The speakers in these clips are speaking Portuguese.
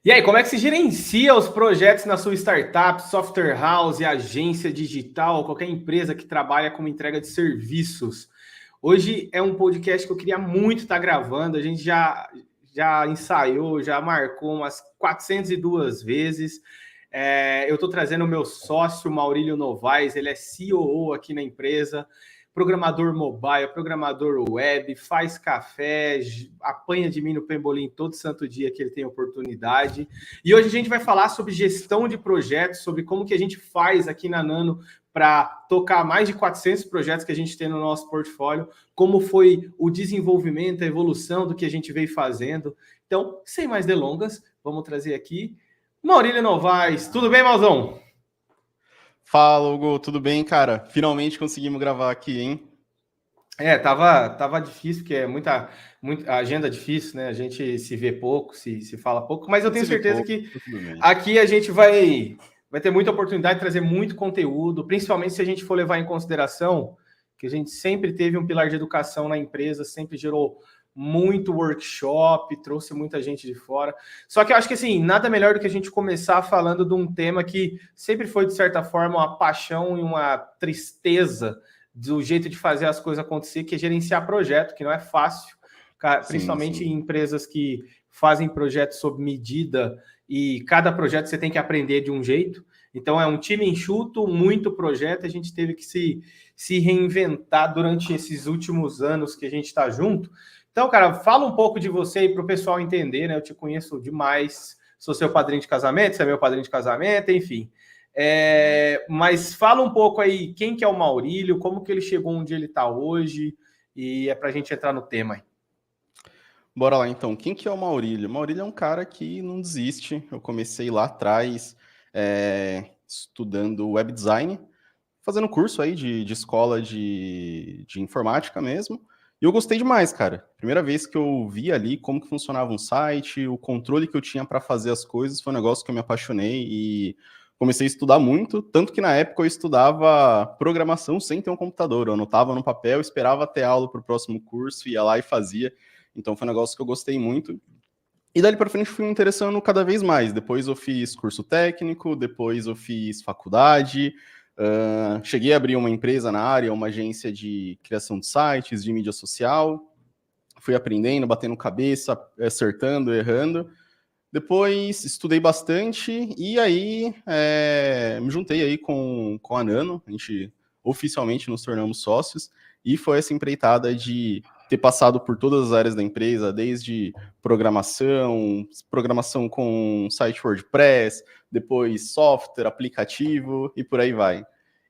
E aí, como é que se gerencia os projetos na sua startup, software house, agência digital, qualquer empresa que trabalha com entrega de serviços? Hoje é um podcast que eu queria muito estar gravando, a gente já ensaiou, já marcou umas 402 vezes. Eu estou trazendo o meu sócio, Maurílio Novaes, ele é COO aqui na empresa, programador mobile, programador web, faz café, apanha de mim no Pembolim todo santo dia que ele tem oportunidade. E hoje a gente vai falar sobre gestão de projetos, sobre como que a gente faz aqui na Nano para tocar mais de 400 projetos que a gente tem no nosso portfólio, como foi o desenvolvimento, a evolução do que a gente veio fazendo. Então, sem mais delongas, vamos trazer aqui Maurílio Novaes. Tudo bem, Mauzão? Fala, Hugo, tudo bem, cara? Finalmente conseguimos gravar aqui, hein? Tava difícil, porque é muita agenda difícil, né? A gente se vê pouco, se fala pouco, mas eu A gente tenho se vê certeza pouco, que tá tudo bem. aqui a gente vai ter muita oportunidade de trazer muito conteúdo, principalmente se a gente for levar em consideração que a gente sempre teve um pilar de educação na empresa, sempre gerou muito workshop, trouxe muita gente de fora. Só que eu acho que assim, nada melhor do que a gente começar falando de um tema que sempre foi, de certa forma, uma paixão e uma tristeza do jeito de fazer as coisas acontecer, que é gerenciar projeto, que não é fácil, principalmente em empresas que fazem projetos sob medida e cada projeto você tem que aprender de um jeito. Então é um time enxuto, muito projeto, a gente teve que se reinventar durante esses últimos anos que a gente está junto. Então, cara, fala um pouco de você aí para o pessoal entender, né? Eu te conheço demais, sou seu padrinho de casamento, você é meu padrinho de casamento, enfim. Mas fala um pouco aí quem que é o Maurílio, como que ele chegou onde ele está hoje, e é para a gente entrar no tema aí. Bora lá, então. Quem que é o Maurílio? O Maurílio é um cara que não desiste. Eu comecei lá atrás estudando web design, fazendo curso aí de escola de informática mesmo. E eu gostei demais, cara. Primeira vez que eu vi ali como que funcionava um site, o controle que eu tinha para fazer as coisas, foi um negócio que eu me apaixonei e comecei a estudar muito, tanto que na época eu estudava programação sem ter um computador. Eu anotava no papel, esperava ter aula para o próximo curso, ia lá e fazia. Então foi um negócio que eu gostei muito. E dali para frente fui me interessando cada vez mais. Depois eu fiz curso técnico, depois eu fiz faculdade, cheguei a abrir uma empresa na área, uma agência de criação de sites, de mídia social. Fui aprendendo, batendo cabeça, acertando, errando. Depois estudei bastante e aí me juntei aí com a Nano. A gente oficialmente nos tornamos sócios e foi essa empreitada de ter passado por todas as áreas da empresa, desde programação com site WordPress, depois software, aplicativo e por aí vai.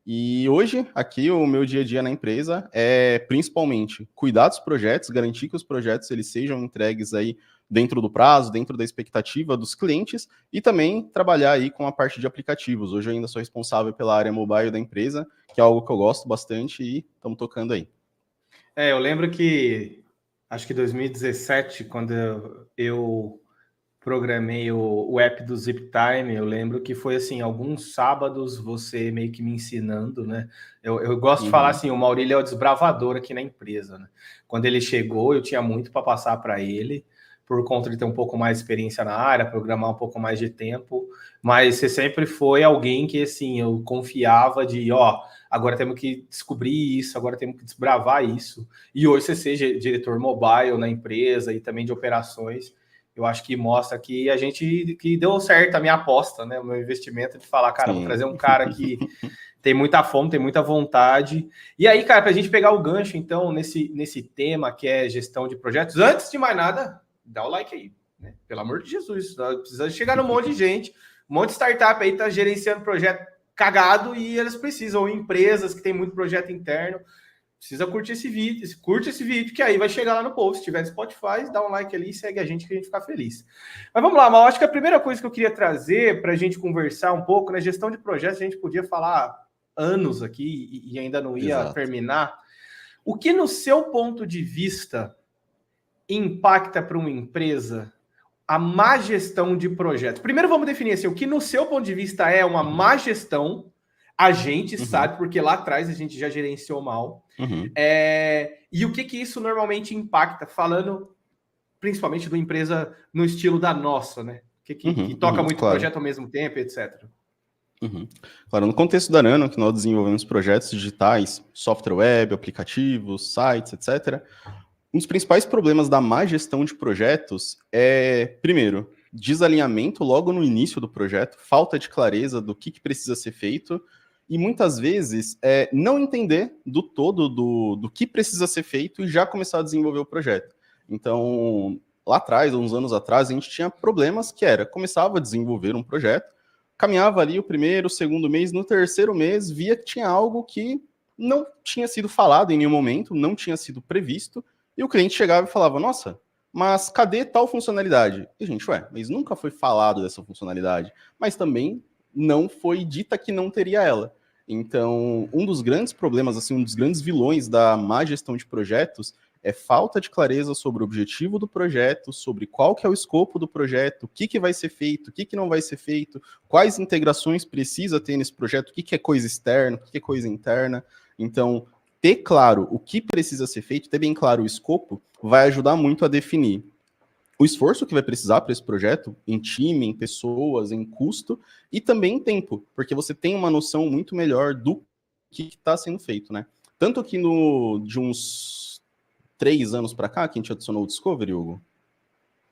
E hoje, aqui, o meu dia a dia na empresa é principalmente cuidar dos projetos, garantir que os projetos eles sejam entregues aí dentro do prazo, dentro da expectativa dos clientes e também trabalhar aí com a parte de aplicativos. Hoje eu ainda sou responsável pela área mobile da empresa, que é algo que eu gosto bastante e estamos tocando aí. Eu lembro que, acho que 2017, quando eu programei o app do ZipTime, eu lembro que foi assim, alguns sábados você meio que me ensinando, né? Eu gosto de falar assim, o Maurílio é o desbravador aqui na empresa, né? Quando ele chegou, eu tinha muito para passar para ele, por conta de ter um pouco mais de experiência na área, programar um pouco mais de tempo, mas você sempre foi alguém que, assim, eu confiava de, agora temos que descobrir isso, agora temos que desbravar isso, e hoje você seja diretor mobile na empresa e também de operações, eu acho que mostra que a gente que deu certo a minha aposta, né? O meu investimento de falar, cara, vou trazer um cara que tem muita fome, tem muita vontade. E aí, cara, para a gente pegar o gancho, então, nesse tema que é gestão de projetos, antes de mais nada, dá o like aí, né? Pelo amor de Jesus, precisa chegar num monte de gente, um monte de startup aí tá gerenciando projeto cagado e elas precisam, empresas que têm muito projeto interno, precisa curtir esse vídeo, curte esse vídeo, que aí vai chegar lá no post. Se tiver no Spotify, dá um like ali e segue a gente que a gente fica feliz. Mas vamos lá, Mal, acho que a primeira coisa que eu queria trazer para a gente conversar um pouco, na gestão de projetos, a gente podia falar anos aqui e ainda não ia terminar. O que, no seu ponto de vista, impacta para uma empresa a má gestão de projetos? Primeiro vamos definir assim, o que, no seu ponto de vista, é uma má gestão. A gente sabe, porque lá atrás a gente já gerenciou mal. E o que isso normalmente impacta, falando principalmente de uma empresa no estilo da nossa, né? que toca muito claro. projeto ao mesmo tempo, etc. Claro, no contexto da Nano, que nós desenvolvemos projetos digitais, software web, aplicativos, sites, etc., um dos principais problemas da má gestão de projetos é, primeiro, desalinhamento logo no início do projeto, falta de clareza do que precisa ser feito, e muitas vezes não entender do todo do que precisa ser feito e já começar a desenvolver o projeto. Então, lá atrás, uns anos atrás, a gente tinha problemas que começava a desenvolver um projeto, caminhava ali o primeiro, o segundo mês, no terceiro mês, via que tinha algo que não tinha sido falado em nenhum momento, não tinha sido previsto, e o cliente chegava e falava, nossa, mas cadê tal funcionalidade? E a gente, mas nunca foi falado dessa funcionalidade, mas também não foi dita que não teria ela. Então, um dos grandes problemas, assim, um dos grandes vilões da má gestão de projetos é falta de clareza sobre o objetivo do projeto, sobre qual que é o escopo do projeto, o que vai ser feito, o que não vai ser feito, quais integrações precisa ter nesse projeto, o que é coisa externa, o que é coisa interna. Então, ter claro o que precisa ser feito, ter bem claro o escopo, vai ajudar muito a definir o esforço que vai precisar para esse projeto, em time, em pessoas, em custo, e também em tempo, porque você tem uma noção muito melhor do que está sendo feito, né? Tanto que de uns 3 anos para cá, que a gente adicionou o Discovery, Hugo?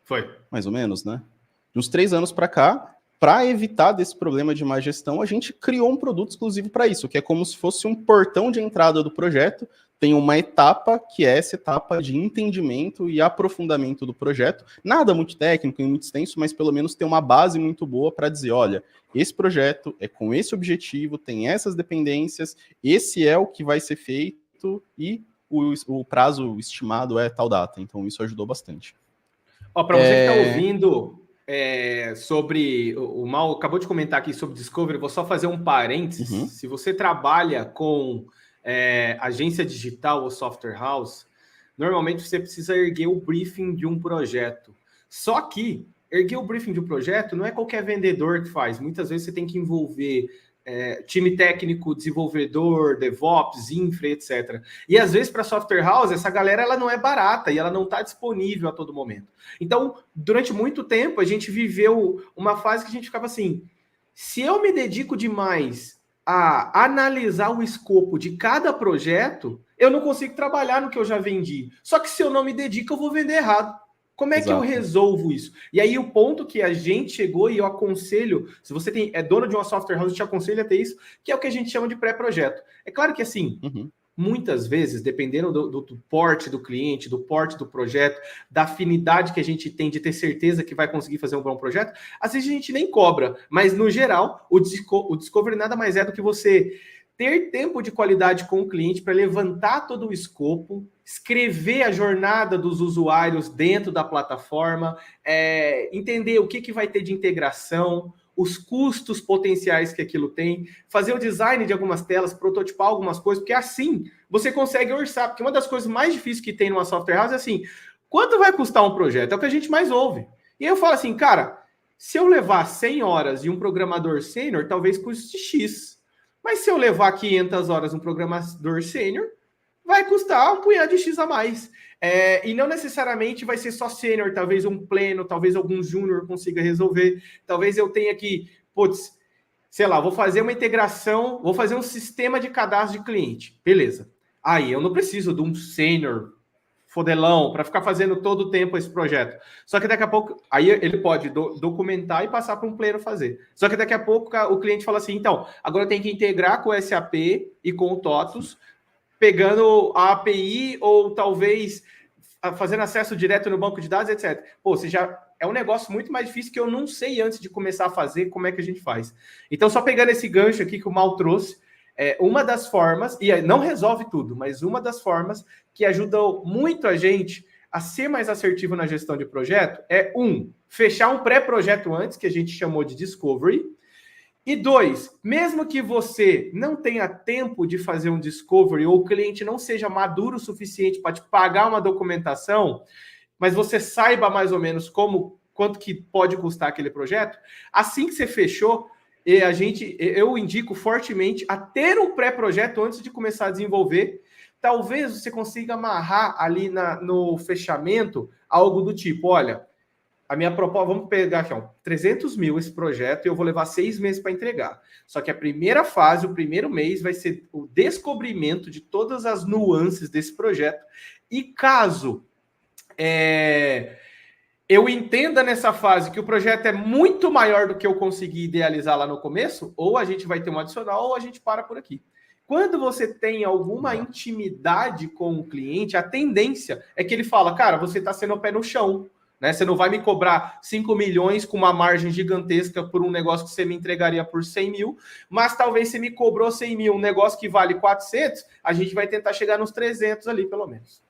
Foi. Mais ou menos, né? De uns 3 anos para cá, para evitar desse problema de má gestão, a gente criou um produto exclusivo para isso, que é como se fosse um portão de entrada do projeto. Tem uma etapa, que é essa etapa de entendimento e aprofundamento do projeto. Nada muito técnico e muito extenso, mas pelo menos tem uma base muito boa para dizer, olha, esse projeto é com esse objetivo, tem essas dependências, esse é o que vai ser feito e o prazo estimado é tal data. Então isso ajudou bastante. Para você que está ouvindo sobre... O Mal acabou de comentar aqui sobre Discovery, vou só fazer um parênteses. Se você trabalha com agência digital ou software house, normalmente você precisa erguer o briefing de um projeto. Só que erguer o briefing de um projeto não é qualquer vendedor que faz. Muitas vezes você tem que envolver time técnico, desenvolvedor, DevOps, infra, etc. E às vezes para software house, essa galera ela não é barata e ela não está disponível a todo momento. Então, durante muito tempo, a gente viveu uma fase que a gente ficava assim, se eu me dedico demais a analisar o escopo de cada projeto, eu não consigo trabalhar no que eu já vendi. Só que se eu não me dedico, eu vou vender errado. Como é que eu resolvo isso? E aí o ponto que a gente chegou, e eu aconselho, se você é dono de uma software house, eu te aconselho a ter isso, que é o que a gente chama de pré-projeto. É claro que assim, muitas vezes, dependendo do porte do cliente, do porte do projeto, da afinidade que a gente tem de ter certeza que vai conseguir fazer um bom projeto, às vezes a gente nem cobra, mas no geral, o Discovery nada mais é do que você ter tempo de qualidade com o cliente para levantar todo o escopo, escrever a jornada dos usuários dentro da plataforma, entender o que vai ter de integração, os custos potenciais que aquilo tem, fazer o design de algumas telas, prototipar algumas coisas, porque assim você consegue orçar, porque uma das coisas mais difíceis que tem numa software house é assim, quanto vai custar um projeto? É o que a gente mais ouve. E aí eu falo assim, cara, se eu levar 100 horas e um programador sênior, talvez custe X. Mas se eu levar 500 horas um programador sênior, vai custar um punhado de X a mais. E não necessariamente vai ser só sênior, talvez um pleno, talvez algum júnior consiga resolver. Talvez eu tenha que, sei lá, vou fazer uma integração, vou fazer um sistema de cadastro de cliente. Beleza. Aí eu não preciso de um sênior fodelão para ficar fazendo todo o tempo esse projeto. Só que daqui a pouco, aí ele pode documentar e passar para um pleno fazer. Só que daqui a pouco o cliente fala assim, então, agora tem que integrar com o SAP e com o TOTUS, pegando a API ou talvez fazendo acesso direto no banco de dados, etc. Você já é um negócio muito mais difícil que eu não sei antes de começar a fazer como é que a gente faz. Então, só pegando esse gancho aqui que o Mal trouxe, uma das formas, e não resolve tudo, mas uma das formas que ajudou muito a gente a ser mais assertivo na gestão de projeto é, fechar um pré-projeto antes, que a gente chamou de discovery, e 2, mesmo que você não tenha tempo de fazer um discovery ou o cliente não seja maduro o suficiente para te pagar uma documentação, mas você saiba mais ou menos quanto que pode custar aquele projeto, assim que você fechou, eu indico fortemente a ter um pré-projeto antes de começar a desenvolver. Talvez você consiga amarrar ali no fechamento algo do tipo, olha, a minha proposta, vamos pegar aqui, 300 mil esse projeto e eu vou levar 6 meses para entregar. Só que a primeira fase, o primeiro mês, vai ser o descobrimento de todas as nuances desse projeto. E caso eu entenda nessa fase que o projeto é muito maior do que eu consegui idealizar lá no começo, ou a gente vai ter um adicional, ou a gente para por aqui. Quando você tem alguma intimidade com o cliente, a tendência é que ele fala, cara, você está sendo o pé no chão. Né? Você não vai me cobrar 5 milhões com uma margem gigantesca por um negócio que você me entregaria por 100 mil, mas talvez você me cobrou 100 mil, um negócio que vale 400, a gente vai tentar chegar nos 300 ali, pelo menos.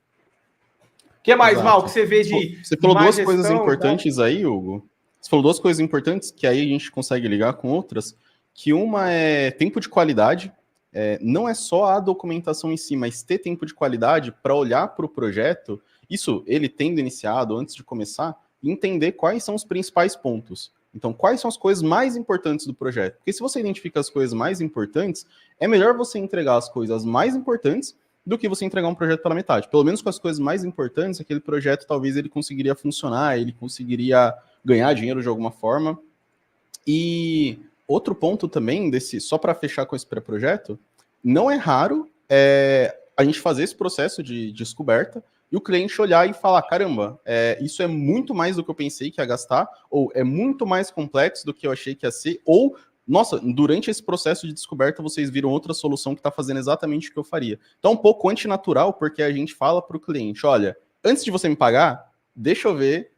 O que mais, Mal, que você vê de... Você falou duas coisas importantes aí, Hugo. Você falou duas coisas importantes que aí a gente consegue ligar com outras, que uma é tempo de qualidade, não é só a documentação em si, mas ter tempo de qualidade para olhar para o projeto. Isso, ele tendo iniciado, antes de começar, entender quais são os principais pontos. Então, quais são as coisas mais importantes do projeto? Porque se você identifica as coisas mais importantes, é melhor você entregar as coisas mais importantes do que você entregar um projeto pela metade. Pelo menos com as coisas mais importantes, aquele projeto talvez ele conseguiria funcionar, ele conseguiria ganhar dinheiro de alguma forma. E outro ponto também, só para fechar com esse pré-projeto, não é raro a gente fazer esse processo de descoberta, e o cliente olhar e falar, caramba, isso é muito mais do que eu pensei que ia gastar, ou é muito mais complexo do que eu achei que ia ser, ou, nossa, durante esse processo de descoberta vocês viram outra solução que está fazendo exatamente o que eu faria. Então é um pouco antinatural, porque a gente fala para o cliente, olha, antes de você me pagar, deixa eu ver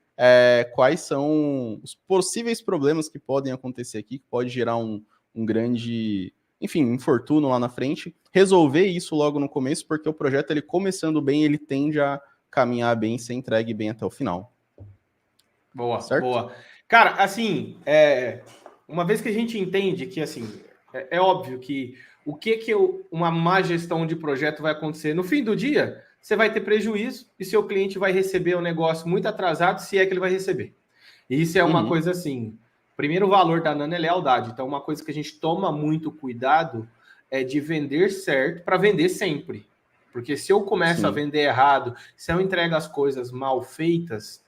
quais são os possíveis problemas que podem acontecer aqui, que pode gerar um grande... enfim, infortúnio lá na frente, resolver isso logo no começo, porque o projeto, ele começando bem, ele tende a caminhar bem, ser entregue bem até o final. Boa, certo? Boa. Cara, assim, uma vez que a gente entende que, assim, é óbvio que uma má gestão de projeto vai acontecer, no fim do dia, você vai ter prejuízo e seu cliente vai receber o negócio muito atrasado, se é que ele vai receber. E isso é uma coisa, assim... Primeiro valor da Nano é lealdade. Então, uma coisa que a gente toma muito cuidado é de vender certo para vender sempre. Porque se eu começo a vender errado, se eu entrego as coisas mal feitas,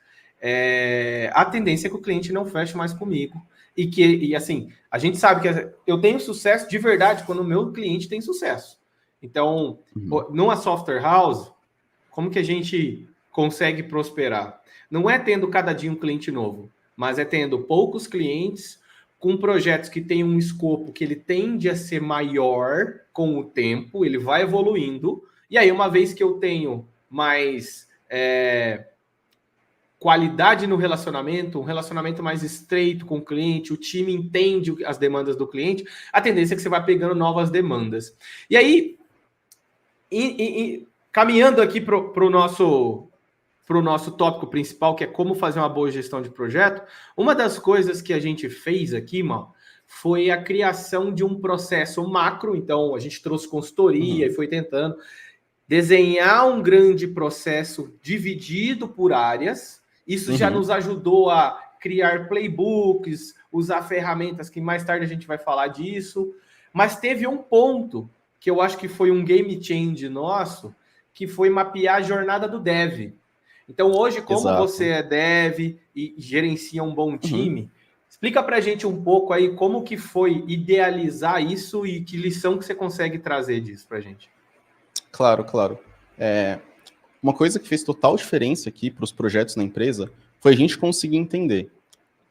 a tendência é que o cliente não feche mais comigo. E assim, a gente sabe que eu tenho sucesso de verdade quando o meu cliente tem sucesso. Então, numa software house, como que a gente consegue prosperar? Não é tendo cada dia um cliente novo, mas é tendo poucos clientes com projetos que têm um escopo que ele tende a ser maior com o tempo, ele vai evoluindo, e aí uma vez que eu tenho mais qualidade no relacionamento, um relacionamento mais estreito com o cliente, o time entende as demandas do cliente, a tendência é que você vai pegando novas demandas. E aí, caminhando aqui para o nosso tópico principal, que é como fazer uma boa gestão de projeto, uma das coisas que a gente fez aqui, Mal, foi a criação de um processo macro. Então, a gente trouxe consultoria e foi tentando desenhar um grande processo dividido por áreas. Isso já nos ajudou a criar playbooks, usar ferramentas que mais tarde a gente vai falar disso. Mas teve um ponto que eu acho que foi um game change nosso, que foi mapear a jornada do dev. Então, hoje, como você é dev e gerencia um bom time, explica para a gente um pouco aí como que foi idealizar isso e que lição que você consegue trazer disso para a gente. Claro, claro. Uma coisa que fez total diferença aqui para os projetos na empresa foi a gente conseguir entender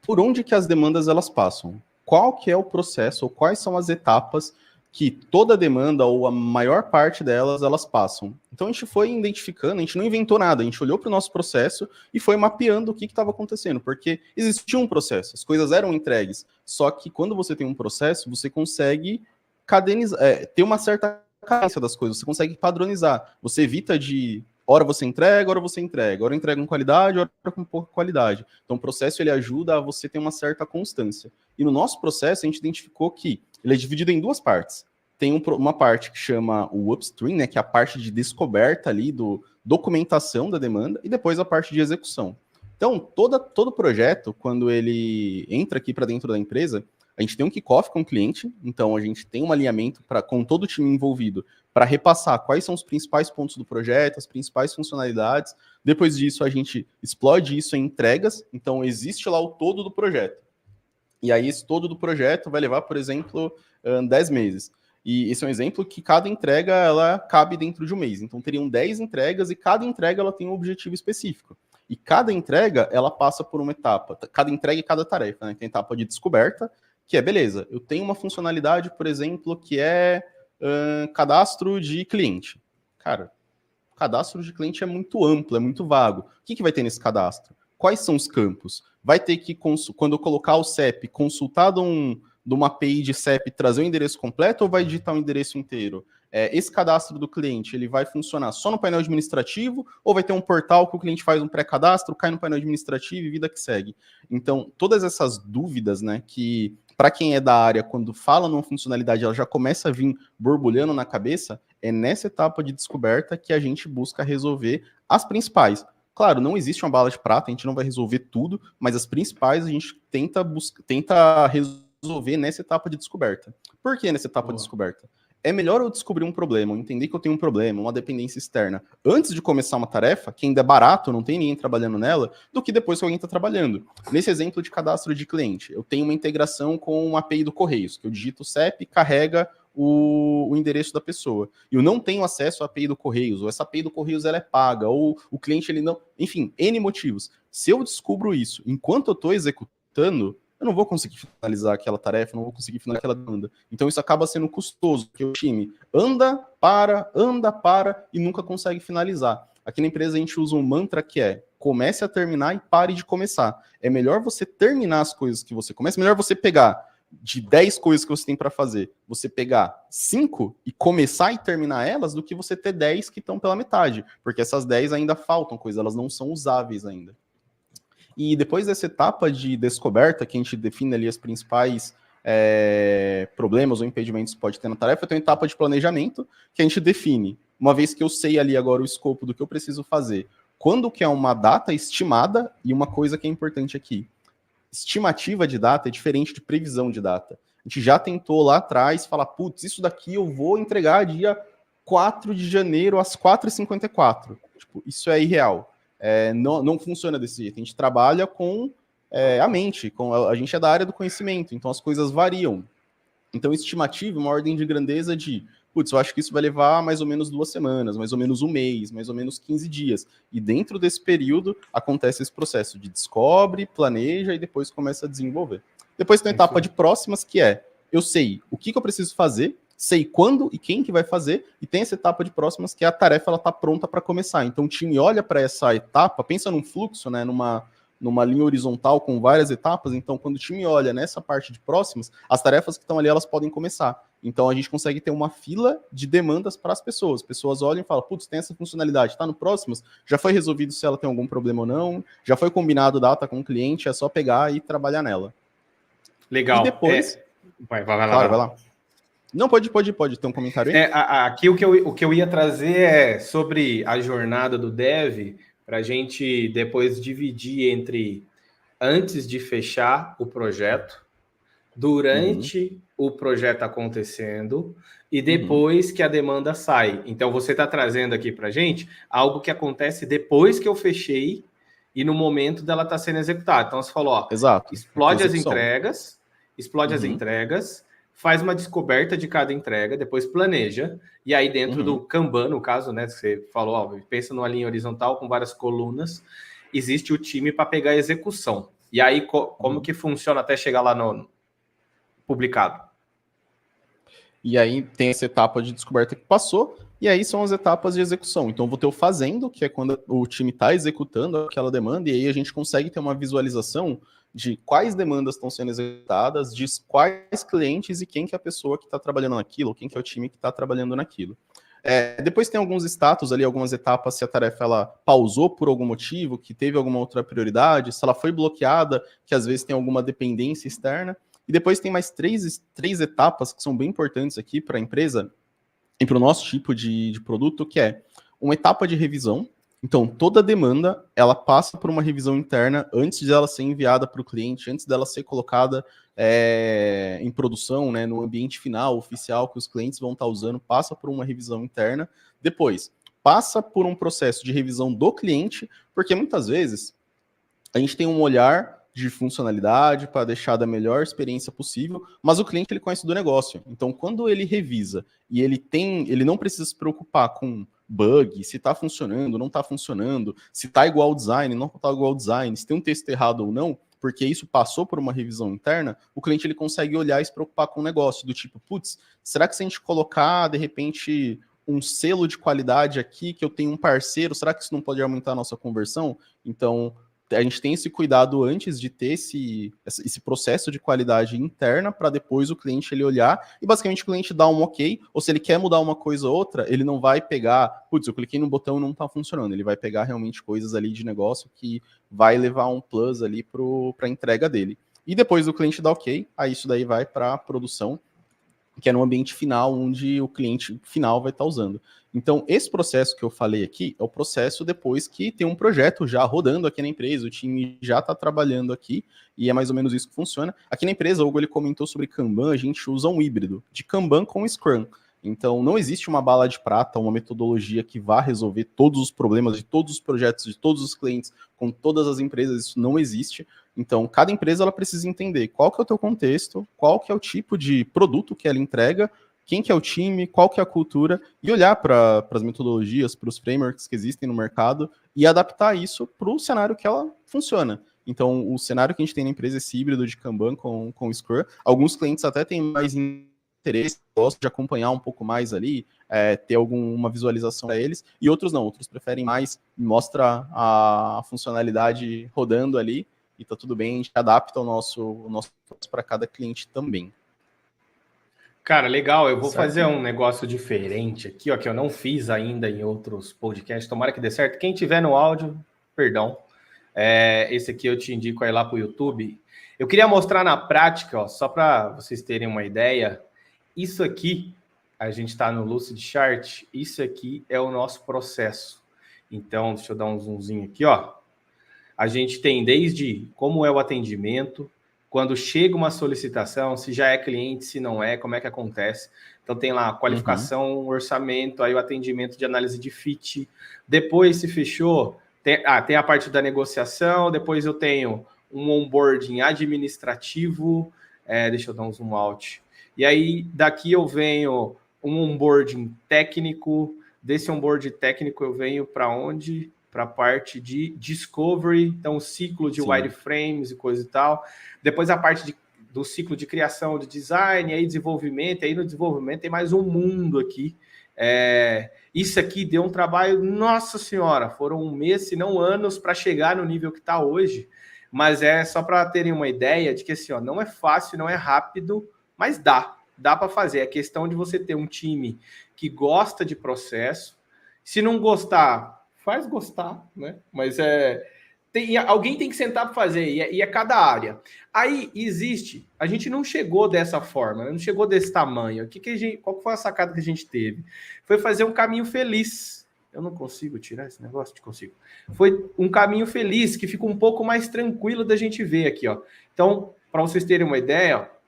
por onde que as demandas elas passam, qual que é o processo, ou quais são as etapas que toda demanda ou a maior parte delas, elas passam. Então a gente foi identificando, a gente não inventou nada, a gente olhou para o nosso processo e foi mapeando o que estava acontecendo, porque existia um processo, as coisas eram entregues, só que quando você tem um processo, você consegue cadenizar, ter uma certa cadência das coisas, você consegue padronizar, você evita de hora você entrega, hora entrega com qualidade, hora com pouca qualidade. Então o processo ele ajuda a você ter uma certa constância. E no nosso processo a gente identificou que ele é dividido em duas partes. Tem uma parte que chama o upstream, né, que é a parte de descoberta ali, documentação da demanda, e depois a parte de execução. Então, todo projeto, quando ele entra aqui para dentro da empresa, A gente tem um kickoff com o cliente, então a gente tem um alinhamento com todo o time envolvido para repassar quais são os principais pontos do projeto, as principais funcionalidades. Depois disso, a gente explode isso em entregas, então existe lá o todo do projeto. E aí esse todo do projeto vai levar, por exemplo, 10 meses. E esse é um exemplo que cada entrega ela cabe dentro de um mês. Então teriam 10 entregas e cada entrega ela tem um objetivo específico. E cada entrega ela passa por uma etapa. Cada entrega e cada tarefa, né? Tem a etapa de descoberta, que é beleza. Eu tenho uma funcionalidade, por exemplo, que é cadastro de cliente. Cara, cadastro de cliente é muito amplo, é muito vago. O que vai ter nesse cadastro? Quais são os campos? Vai ter que, quando eu colocar o CEP, consultar de uma API de CEP trazer o endereço completo ou vai digitar o endereço inteiro? Esse cadastro do cliente, ele vai funcionar só no painel administrativo ou vai ter um portal que o cliente faz um pré-cadastro, cai no painel administrativo e vida que segue? Então, todas essas dúvidas, né, que para quem é da área, quando fala numa funcionalidade, ela já começa a vir borbulhando na cabeça, é nessa etapa de descoberta que a gente busca resolver as principais. Claro, não existe uma bala de prata, a gente não vai resolver tudo, mas as principais a gente tenta resolver nessa etapa de descoberta. Por que nessa etapa de descoberta? É melhor eu descobrir um problema, eu entender que eu tenho um problema, uma dependência externa, antes de começar uma tarefa, que ainda é barato, não tem ninguém trabalhando nela, do que depois que alguém está trabalhando. Nesse exemplo de cadastro de cliente, eu tenho uma integração com uma API do Correios, que eu digito o CEP e carrega o endereço da pessoa. E eu não tenho acesso à API do Correios, ou essa API do Correios ela é paga, ou o cliente ele não... Enfim, N motivos. Se eu descubro isso enquanto eu estou executando, eu não vou conseguir finalizar aquela tarefa, não vou conseguir finalizar aquela demanda. Então isso acaba sendo custoso, porque o time anda, para e nunca consegue finalizar. Aqui na empresa a gente usa um mantra que é comece a terminar e pare de começar. É melhor você terminar as coisas que você começa, melhor você pegar de 10 coisas que você tem para fazer, você pegar 5 e começar e terminar elas, do que você ter 10 que estão pela metade, porque essas 10 ainda faltam coisas, elas não são usáveis ainda. E depois dessa etapa de descoberta, que a gente define ali as principais problemas ou impedimentos que pode ter na tarefa, tem uma etapa de planejamento, que a gente define, uma vez que eu sei ali agora o escopo do que eu preciso fazer, quando que é uma data estimada, e uma coisa que é importante aqui, estimativa de data é diferente de previsão de data. A gente já tentou lá atrás falar, putz, isso daqui eu vou entregar dia 4 de janeiro às 4h54. Tipo, isso é irreal. Não funciona desse jeito. A gente trabalha com a mente, a gente é da área do conhecimento, então as coisas variam. Então, estimativa, uma ordem de grandeza de, putz, eu acho que isso vai levar mais ou menos 2 semanas, mais ou menos um mês, mais ou menos 15 dias. E dentro desse período acontece esse processo de descobre, planeja e depois começa a desenvolver. Depois tem a etapa de próximas, que é, eu sei o que eu preciso fazer, sei quando e quem que vai fazer, e tem essa etapa de próximas, que é a tarefa, ela está pronta para começar. Então o time olha para essa etapa, pensa num fluxo, né, numa linha horizontal com várias etapas, então quando o time olha nessa parte de próximas, as tarefas que estão ali, elas podem começar. Então a gente consegue ter uma fila de demandas para as pessoas. As pessoas olham e falam, putz, tem essa funcionalidade, está no próximas? Já foi resolvido se ela tem algum problema ou não? Já foi combinado data com o cliente? É só pegar e trabalhar nela. Legal. E depois... Vai lá. Não, pode ter um comentário aí? Aqui o que eu ia trazer é sobre a jornada do dev, para a gente depois dividir entre antes de fechar o projeto, durante o projeto acontecendo e depois que a demanda sai. Então você está trazendo aqui para a gente algo que acontece depois que eu fechei e no momento dela estar sendo executada. Então você falou, ó, exato, explode as entregas, faz uma descoberta de cada entrega, depois planeja, e aí dentro do Kanban, no caso, né, você falou, ó, pensa numa linha horizontal com várias colunas, existe o time para pegar a execução. E aí, como que funciona até chegar lá no publicado? E aí tem essa etapa de descoberta que passou, e aí são as etapas de execução. Então, eu vou ter o fazendo, que é quando o time está executando aquela demanda, e aí a gente consegue ter uma visualização de quais demandas estão sendo executadas, de quais clientes e quem que é a pessoa que está trabalhando naquilo, ou quem que é o time que está trabalhando naquilo. Depois tem alguns status ali, algumas etapas, se a tarefa ela pausou por algum motivo, que teve alguma outra prioridade, se ela foi bloqueada, que às vezes tem alguma dependência externa. E depois tem mais três etapas que são bem importantes aqui para a empresa e para o nosso tipo de produto, que é uma etapa de revisão, Então, toda demanda, ela passa por uma revisão interna antes dela ser enviada para o cliente, antes dela ser colocada em produção, né, no ambiente final, oficial, que os clientes vão estar usando, passa por uma revisão interna. Depois, passa por um processo de revisão do cliente, porque muitas vezes a gente tem um olhar de funcionalidade para deixar da melhor experiência possível, mas o cliente ele conhece do negócio. Então, quando ele revisa e ele não precisa se preocupar com bug, se está funcionando, não está funcionando, se está igual ao design, não está igual ao design, se tem um texto errado ou não, porque isso passou por uma revisão interna, o cliente ele consegue olhar e se preocupar com o negócio, do tipo, putz, será que se a gente colocar, de repente, um selo de qualidade aqui, que eu tenho um parceiro, será que isso não pode aumentar a nossa conversão? Então, a gente tem esse cuidado antes de ter esse processo de qualidade interna para depois o cliente ele olhar e basicamente o cliente dá um ok, ou se ele quer mudar uma coisa ou outra, ele não vai pegar, putz, eu cliquei no botão e não está funcionando, ele vai pegar realmente coisas ali de negócio que vai levar um plus ali para a entrega dele. E depois o cliente dá ok, aí isso daí vai para a produção, que é no ambiente final, onde o cliente final vai estar usando. Então, esse processo que eu falei aqui é o processo depois que tem um projeto já rodando aqui na empresa, o time já está trabalhando aqui, e é mais ou menos isso que funciona. Aqui na empresa, o Hugo ele comentou sobre Kanban, a gente usa um híbrido de Kanban com Scrum. Então, não existe uma bala de prata, uma metodologia que vá resolver todos os problemas de todos os projetos, de todos os clientes, com todas as empresas, isso não existe. Então, cada empresa ela precisa entender qual que é o teu contexto, qual que é o tipo de produto que ela entrega, quem que é o time, qual que é a cultura, e olhar para as metodologias, para os frameworks que existem no mercado e adaptar isso para o cenário que ela funciona. Então, o cenário que a gente tem na empresa é esse híbrido de Kanban com Scrum. Alguns clientes até têm mais interesse, gostam de acompanhar um pouco mais ali, ter alguma visualização para eles, e outros não, outros preferem mais, mostra a funcionalidade rodando ali, e tá tudo bem, a gente adapta o nosso para cada cliente também. Cara, legal. Eu vou fazer um negócio diferente aqui, ó, que eu não fiz ainda em outros podcasts. Tomara que dê certo. Quem tiver no áudio, perdão. Esse aqui eu te indico aí lá para o YouTube. Eu queria mostrar na prática, ó, só para vocês terem uma ideia. Isso aqui, a gente está no Lucid Chart. Isso aqui é o nosso processo. Então, deixa eu dar um zoomzinho aqui, ó. A gente tem desde como é o atendimento, quando chega uma solicitação, se já é cliente, se não é, como é que acontece. Então tem lá a qualificação, orçamento, aí o atendimento de análise de fit. Depois, se fechou, tem a parte da negociação, depois eu tenho um onboarding administrativo, deixa eu dar um zoom out. E aí, daqui eu venho um onboarding técnico, desse onboarding técnico eu venho para onde? Para a parte de discovery, então o ciclo de wireframes e coisa e tal. Depois a parte do ciclo de criação, de design, aí desenvolvimento, aí no desenvolvimento tem mais um mundo aqui. Isso aqui deu um trabalho, nossa senhora, foram um mês, se não anos, para chegar no nível que está hoje, mas é só para terem uma ideia de que assim, ó, não é fácil, não é rápido, mas dá para fazer. É questão de você ter um time que gosta de processo, se não gostar, faz gostar, né? Mas alguém tem que sentar para fazer, e é cada área. Aí existe, a gente não chegou dessa forma, não chegou desse tamanho. Qual foi a sacada que a gente teve? Foi fazer um caminho feliz. Eu não consigo tirar esse negócio? Consigo. Foi um caminho feliz, que fica um pouco mais tranquilo da gente ver aqui, ó. Então, para vocês terem uma ideia, ó,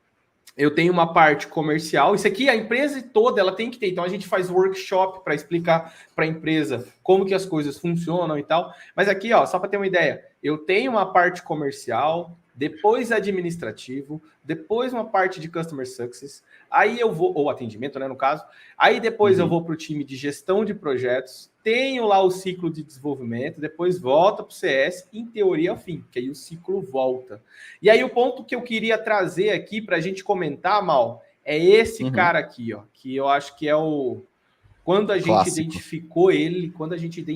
eu tenho uma parte comercial. Isso aqui, a empresa toda, ela tem que ter. Então, a gente faz workshop para explicar para a empresa como que as coisas funcionam e tal. Mas aqui, ó, só para ter uma ideia, eu tenho uma parte comercial, depois administrativo, depois uma parte de customer success, aí eu vou, ou atendimento, né, no caso, aí depois eu vou para o time de gestão de projetos, tenho lá o ciclo de desenvolvimento, depois volta para o CS, em teoria ao fim, que aí o ciclo volta. E aí o ponto que eu queria trazer aqui para a gente comentar, Mal, é esse cara aqui, ó, que eu acho que é o... Quando a gente identificou ele,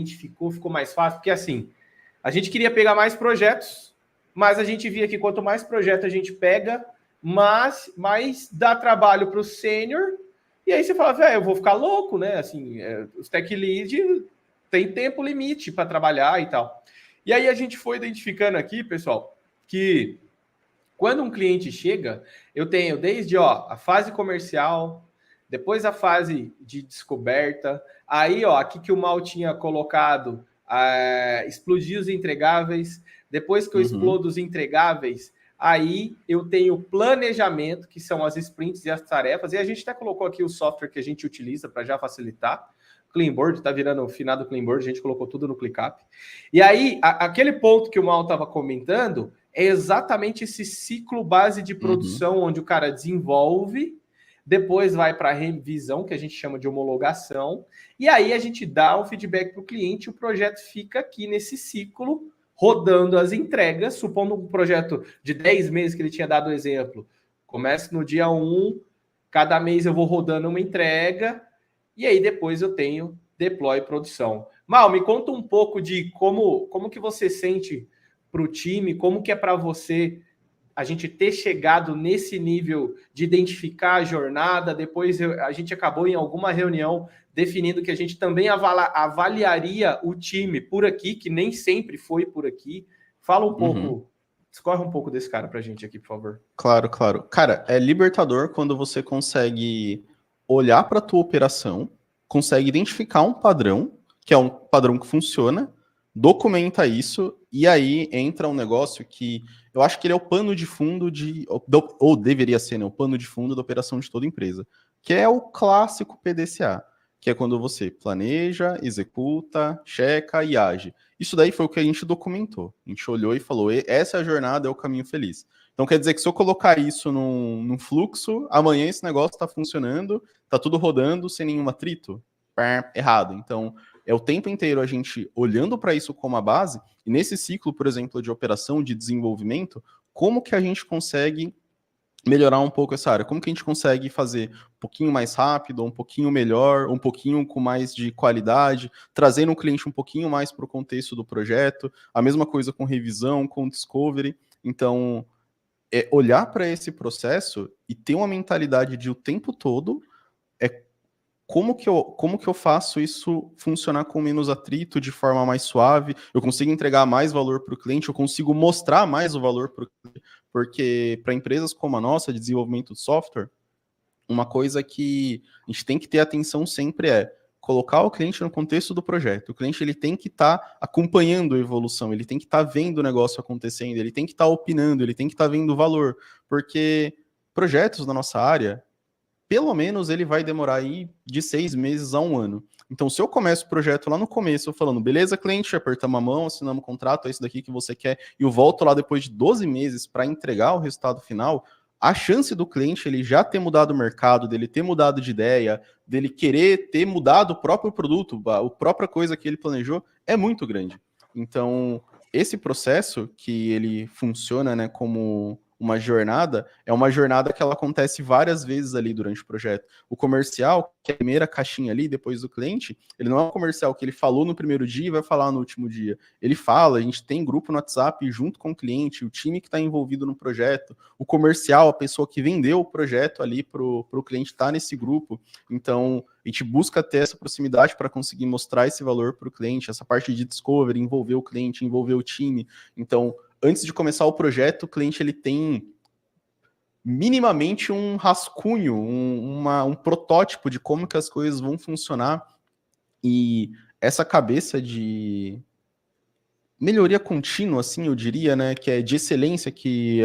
ficou mais fácil, porque assim, a gente queria pegar mais projetos, mas a gente via que quanto mais projeto a gente pega, mais dá trabalho para o sênior, e aí você fala, velho, eu vou ficar louco, né? Assim, os tech lead tem tempo limite para trabalhar e tal. E aí a gente foi identificando aqui, pessoal, que quando um cliente chega, eu tenho desde a fase comercial, depois a fase de descoberta, aí aqui que o Mal tinha colocado explodir os entregáveis. Depois que eu Uhum. explodo os entregáveis, aí eu tenho planejamento, que são as sprints e as tarefas, e a gente até colocou aqui o software que a gente utiliza para já facilitar. Cleanboard, tá virando o finado Cleanboard, a gente colocou tudo no ClickUp. E aí, aquele ponto que o Mal estava comentando é exatamente esse ciclo base de produção, onde o cara desenvolve, depois vai para a revisão, que a gente chama de homologação, e aí a gente dá um feedback para o cliente, o projeto fica aqui nesse ciclo, rodando as entregas, supondo um projeto de 10 meses que ele tinha dado o exemplo, começa no dia 1, cada mês eu vou rodando uma entrega, e aí depois eu tenho deploy produção. Mal, me conta um pouco de como que você sente para o time, como que é para você a gente ter chegado nesse nível de identificar a jornada. Depois a gente acabou em alguma reunião definindo que a gente também avaliaria o time por aqui, que nem sempre foi por aqui. Fala um pouco, discorre um pouco desse cara pra gente aqui, por favor. Claro, claro. Cara, é libertador quando você consegue olhar para a tua operação, consegue identificar um padrão, que é um padrão que funciona, documenta isso, e aí entra um negócio que eu acho que ele é o pano de fundo ou deveria ser, né, o pano de fundo da operação de toda empresa, que é o clássico PDCA, que é quando você planeja, executa, checa e age. Isso daí foi o que a gente documentou. A gente olhou e falou, essa é a jornada, é o caminho feliz. Então quer dizer que se eu colocar isso num fluxo, amanhã esse negócio está funcionando, está tudo rodando sem nenhum atrito? Errado. Então é o tempo inteiro a gente olhando para isso como a base, e nesse ciclo, por exemplo, de operação, de desenvolvimento, como que a gente consegue melhorar um pouco essa área? Como que a gente consegue fazer um pouquinho mais rápido, um pouquinho melhor, um pouquinho com mais de qualidade, trazendo o cliente um pouquinho mais para o contexto do projeto, a mesma coisa com revisão, com discovery. Então, olhar para esse processo e ter uma mentalidade de o tempo todo como que eu faço isso funcionar com menos atrito, de forma mais suave, eu consigo entregar mais valor para o cliente, eu consigo mostrar mais o valor para o cliente, porque para empresas como a nossa, de desenvolvimento de software, uma coisa que a gente tem que ter atenção sempre é colocar o cliente no contexto do projeto. O cliente ele tem que estar acompanhando a evolução, ele tem que estar vendo o negócio acontecendo, ele tem que estar opinando, ele tem que estar vendo o valor, porque projetos na nossa área, pelo menos ele vai demorar aí de 6 meses a 1 ano. Então, se eu começo o projeto lá no começo, falando, beleza, cliente, apertamos a mão, assinamos o contrato, é isso daqui que você quer, e eu volto lá depois de 12 meses para entregar o resultado final, a chance do cliente ele já ter mudado o mercado, dele ter mudado de ideia, dele querer ter mudado o próprio produto, a própria coisa que ele planejou, é muito grande. Então, esse processo que ele funciona, né, como uma jornada, é uma jornada que ela acontece várias vezes ali durante o projeto. O comercial, que é a primeira caixinha ali, depois do cliente, ele não é um comercial que ele falou no primeiro dia e vai falar no último dia. Ele fala, a gente tem grupo no WhatsApp junto com o cliente, o time que está envolvido no projeto, o comercial, a pessoa que vendeu o projeto ali para o cliente estar nesse grupo. Então, a gente busca ter essa proximidade para conseguir mostrar esse valor para o cliente, essa parte de discovery, envolver o cliente, envolver o time. Então, antes de começar o projeto, o cliente ele tem minimamente um rascunho, um protótipo de como que as coisas vão funcionar, e essa cabeça de melhoria contínua, assim, eu diria, né, que é de excelência, que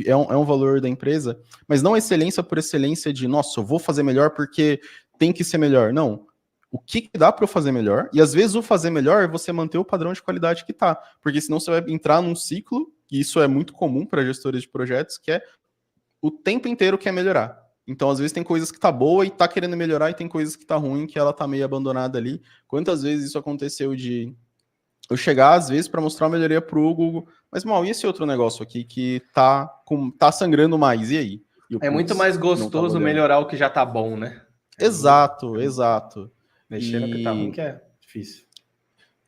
é um valor da empresa, mas não excelência por excelência de, nossa, eu vou fazer melhor porque tem que ser melhor. Não. O que dá para eu fazer melhor? E às vezes o fazer melhor é você manter o padrão de qualidade que tá, porque senão você vai entrar num ciclo, e isso é muito comum para gestores de projetos, que é o tempo inteiro quer melhorar. Então, às vezes tem coisas que tá boa e tá querendo melhorar, e tem coisas que tá ruim, que ela tá meio abandonada ali. Quantas vezes isso aconteceu de eu chegar, às vezes, para mostrar uma melhoria pro Google, mas, mal, e esse outro negócio aqui que tá sangrando mais, e aí? E É muito mais gostoso melhorar o que já tá bom, né? Exato, exato. Mexer no que tá ruim que é difícil.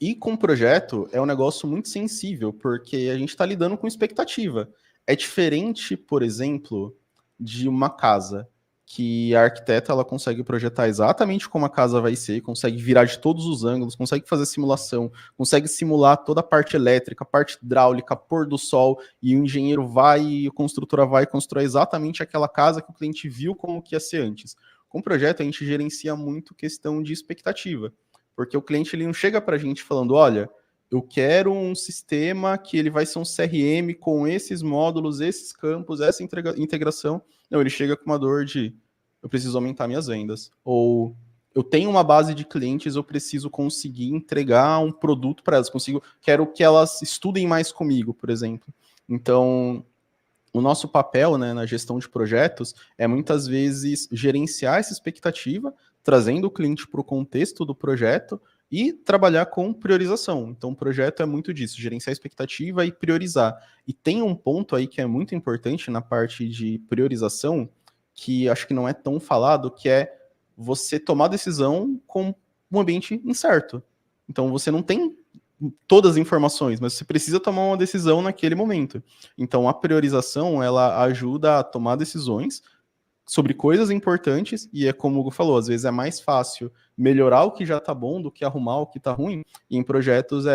E com o projeto é um negócio muito sensível, porque a gente está lidando com expectativa. É diferente, por exemplo, de uma casa, que a arquiteta ela consegue projetar exatamente como a casa vai ser, consegue virar de todos os ângulos, consegue fazer simulação, consegue simular toda a parte elétrica, a parte hidráulica, pôr do sol, e o engenheiro vai e a construtora vai construir exatamente aquela casa que o cliente viu como que ia ser antes. Com o projeto, a gente gerencia muito questão de expectativa. Porque o cliente ele não chega para a gente falando, olha, eu quero um sistema que ele vai ser um CRM com esses módulos, esses campos, essa integração. Não, ele chega com uma dor de eu preciso aumentar minhas vendas. Ou eu tenho uma base de clientes, eu preciso conseguir entregar um produto para elas. Quero que elas estudem mais comigo, por exemplo. Então, o nosso papel, né, na gestão de projetos é muitas vezes gerenciar essa expectativa, trazendo o cliente para o contexto do projeto e trabalhar com priorização. Então, o projeto é muito disso, gerenciar a expectativa e priorizar. E tem um ponto aí que é muito importante na parte de priorização, que acho que não é tão falado, que é você tomar decisão com um ambiente incerto. Então, você não tem todas as informações, mas você precisa tomar uma decisão naquele momento. Então, a priorização, ela ajuda a tomar decisões sobre coisas importantes, e é como o Hugo falou, às vezes é mais fácil melhorar o que já tá bom do que arrumar o que tá ruim, e em projetos